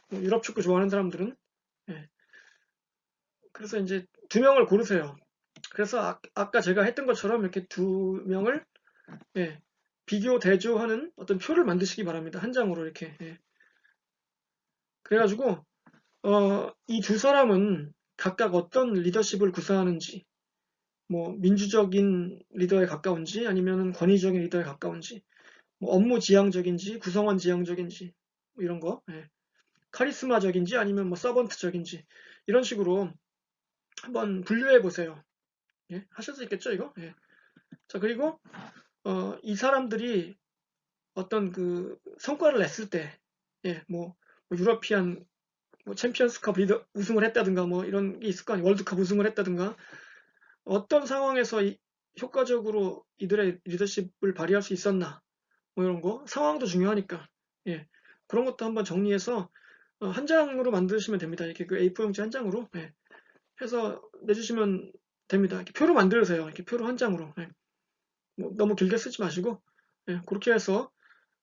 뭐 유럽 축구 좋아하는 사람들은. 예. 그래서 이제 두 명을 고르세요. 그래서 아까 제가 했던 것처럼 이렇게 두 명을 비교 대조하는 어떤 표를 만드시기 바랍니다. 한 장으로 이렇게. 그래가지고 이 두 사람은 각각 어떤 리더십을 구사하는지, 뭐 민주적인 리더에 가까운지 아니면 권위적인 리더에 가까운지, 뭐 업무 지향적인지 구성원 지향적인지 뭐 이런 거, 카리스마적인지 아니면 뭐 서번트적인지 이런 식으로 한번 분류해 보세요. 하실 수 있겠죠, 이거? 자, 그리고 이 사람들이 어떤 그 성과를 냈을 때, 뭐 유러피안 뭐 챔피언스컵 우승을 했다든가 뭐 이런 게 있을 거 아니에요. 월드컵 우승을 했다든가 어떤 상황에서 효과적으로 이들의 리더십을 발휘할 수 있었나 뭐 이런 거 상황도 중요하니까 그런 것도 한번 정리해서 한 장으로 만드시면 됩니다. 이렇게 그 A4용지 한 장으로 해서 내주시면 됩니다. 이렇게 표로 만들으세요. 이렇게 표로 한 장으로 뭐 너무 길게 쓰지 마시고 그렇게 해서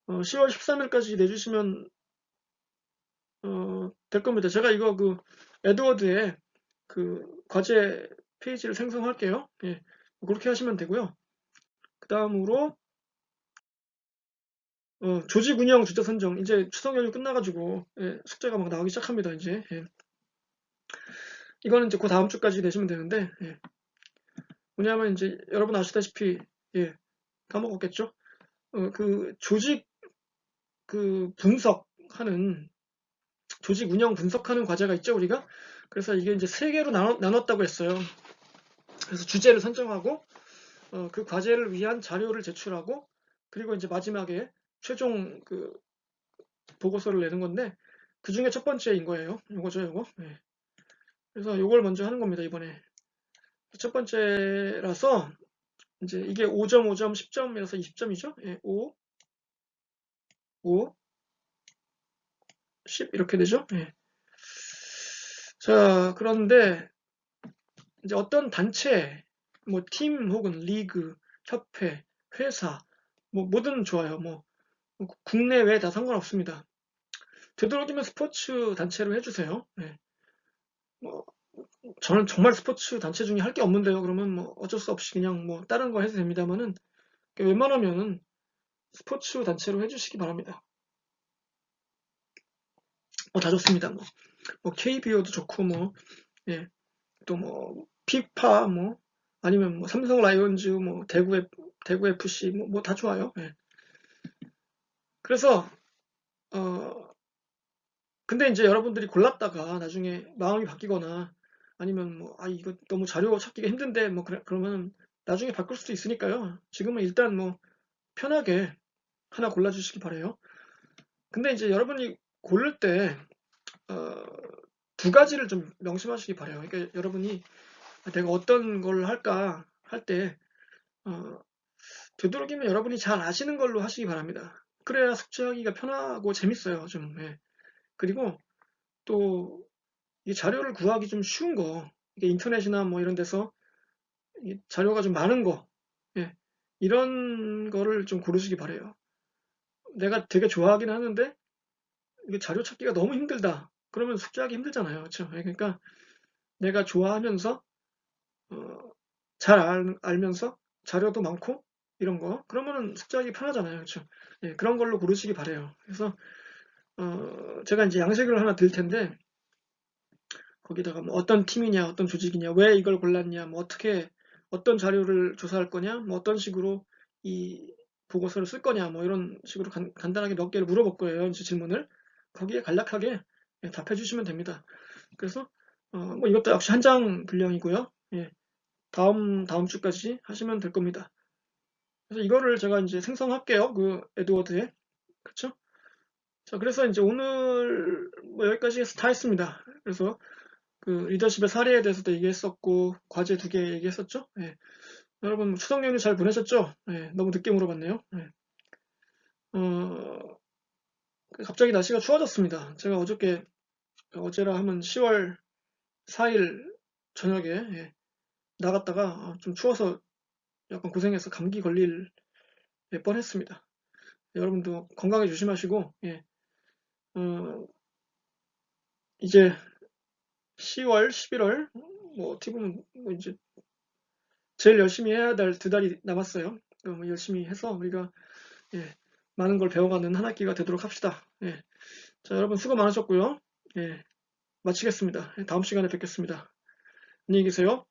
10월 13일까지 내주시면 될 겁니다. 제가 이거 그 에드워드에 그 과제 페이지를 생성할게요. 그렇게 하시면 되고요. 그 다음으로 조직 운영 주제 선정 이제 추석 연휴 끝나가지고 숙제가 막 나오기 시작합니다. 이제 이거는 이제 그 다음 주까지 내시면 되는데 뭐냐면 이제 여러분 아시다시피 까먹었겠죠? 그 조직 그 분석하는 조직 운영 분석하는 과제가 있죠 우리가. 그래서 이게 이제 세 개로 나눴다고 했어요. 그래서 주제를 선정하고 그 과제를 위한 자료를 제출하고 그리고 이제 마지막에 최종 그 보고서를 내는 건데 그 중에 첫 번째인 거예요. 요거죠, 요거. 그래서 요걸 먼저 하는 겁니다, 이번에. 첫 번째라서 이제 이게 5점, 5점, 10점이라서 20점이죠. 5, 5, 10 이렇게 되죠. 자, 그런데 이제 어떤 단체, 뭐 팀 혹은 리그, 협회, 회사, 뭐 뭐든 좋아요. 뭐 국내외 다 상관없습니다. 되도록이면 스포츠 단체로 해주세요. 뭐 저는 정말 스포츠 단체 중에 할 게 없는데요. 그러면 뭐 어쩔 수 없이 그냥 뭐 다른 거 해도 됩니다만은 웬만하면은 스포츠 단체로 해주시기 바랍니다. 다 좋습니다. 뭐 KBO도 좋고 또 뭐 피파 뭐 아니면 뭐 삼성 라이온즈 뭐 대구 FC 뭐 다 좋아요. 그래서 근데 이제 여러분들이 골랐다가 나중에 마음이 바뀌거나 아니면 뭐 이거 너무 자료 찾기가 힘든데 뭐 그러면 나중에 바꿀 수도 있으니까요. 지금은 일단 뭐 편하게 하나 골라주시기 바래요. 근데 이제 여러분이 고를 때 두 가지를 좀 명심하시기 바래요. 그러니까 여러분이 내가 어떤 걸 할까 할 때 되도록이면 여러분이 잘 아시는 걸로 하시기 바랍니다. 그래야 숙제하기가 편하고 재밌어요. 좀. 그리고 또 이 자료를 구하기 좀 쉬운 거, 이게 인터넷이나 뭐 이런 데서 자료가 좀 많은 거, 이런 거를 좀 고르시기 바래요. 내가 되게 좋아하긴 하는데 이게 자료 찾기가 너무 힘들다. 그러면 숙제하기 힘들잖아요. 그렇죠? 그러니까 내가 좋아하면서 잘 알면서 자료도 많고 이런 거 그러면은 숙제하기 편하잖아요. 그렇죠? 그런 걸로 고르시기 바래요. 그래서 제가 이제 양식을 하나 드릴 텐데 거기다가 뭐 어떤 팀이냐, 어떤 조직이냐, 왜 이걸 골랐냐, 뭐 어떻게, 어떤 자료를 조사할 거냐, 뭐 어떤 식으로 이 보고서를 쓸 거냐, 뭐 이런 식으로 간단하게 몇 개를 물어볼 거예요. 이제 질문을. 거기에 간략하게 답해 주시면 됩니다. 그래서, 뭐 이것도 역시 한 장 분량이고요. 예, 다음 주까지 하시면 될 겁니다. 그래서 이거를 제가 이제 생성할게요. 그 에드워드에. 그쵸? 자, 그래서 이제 오늘 뭐 여기까지 해서 다 했습니다. 그래서 그 리더십의 사례에 대해서도 얘기했었고, 과제 2개 얘기했었죠? 예. 여러분, 추석 연휴 잘 보내셨죠? 예, 너무 늦게 물어봤네요. 예. 어, 갑자기 날씨가 추워졌습니다. 제가 어제라 하면 10월 4일 저녁에 나갔다가 좀 추워서 약간 고생해서 감기 걸릴 뻔했습니다. 여러분도 건강에 조심하시고, 어, 이제 10월, 11월, 뭐 어떻게 보면 뭐 이제 제일 열심히 해야 될 2달이 남았어요. 뭐 열심히 해서 우리가 예, 많은 걸 배워가는 한 학기가 되도록 합시다. 예. 자, 여러분 수고 많으셨고요. 예, 마치겠습니다. 다음 시간에 뵙겠습니다. 안녕히 계세요.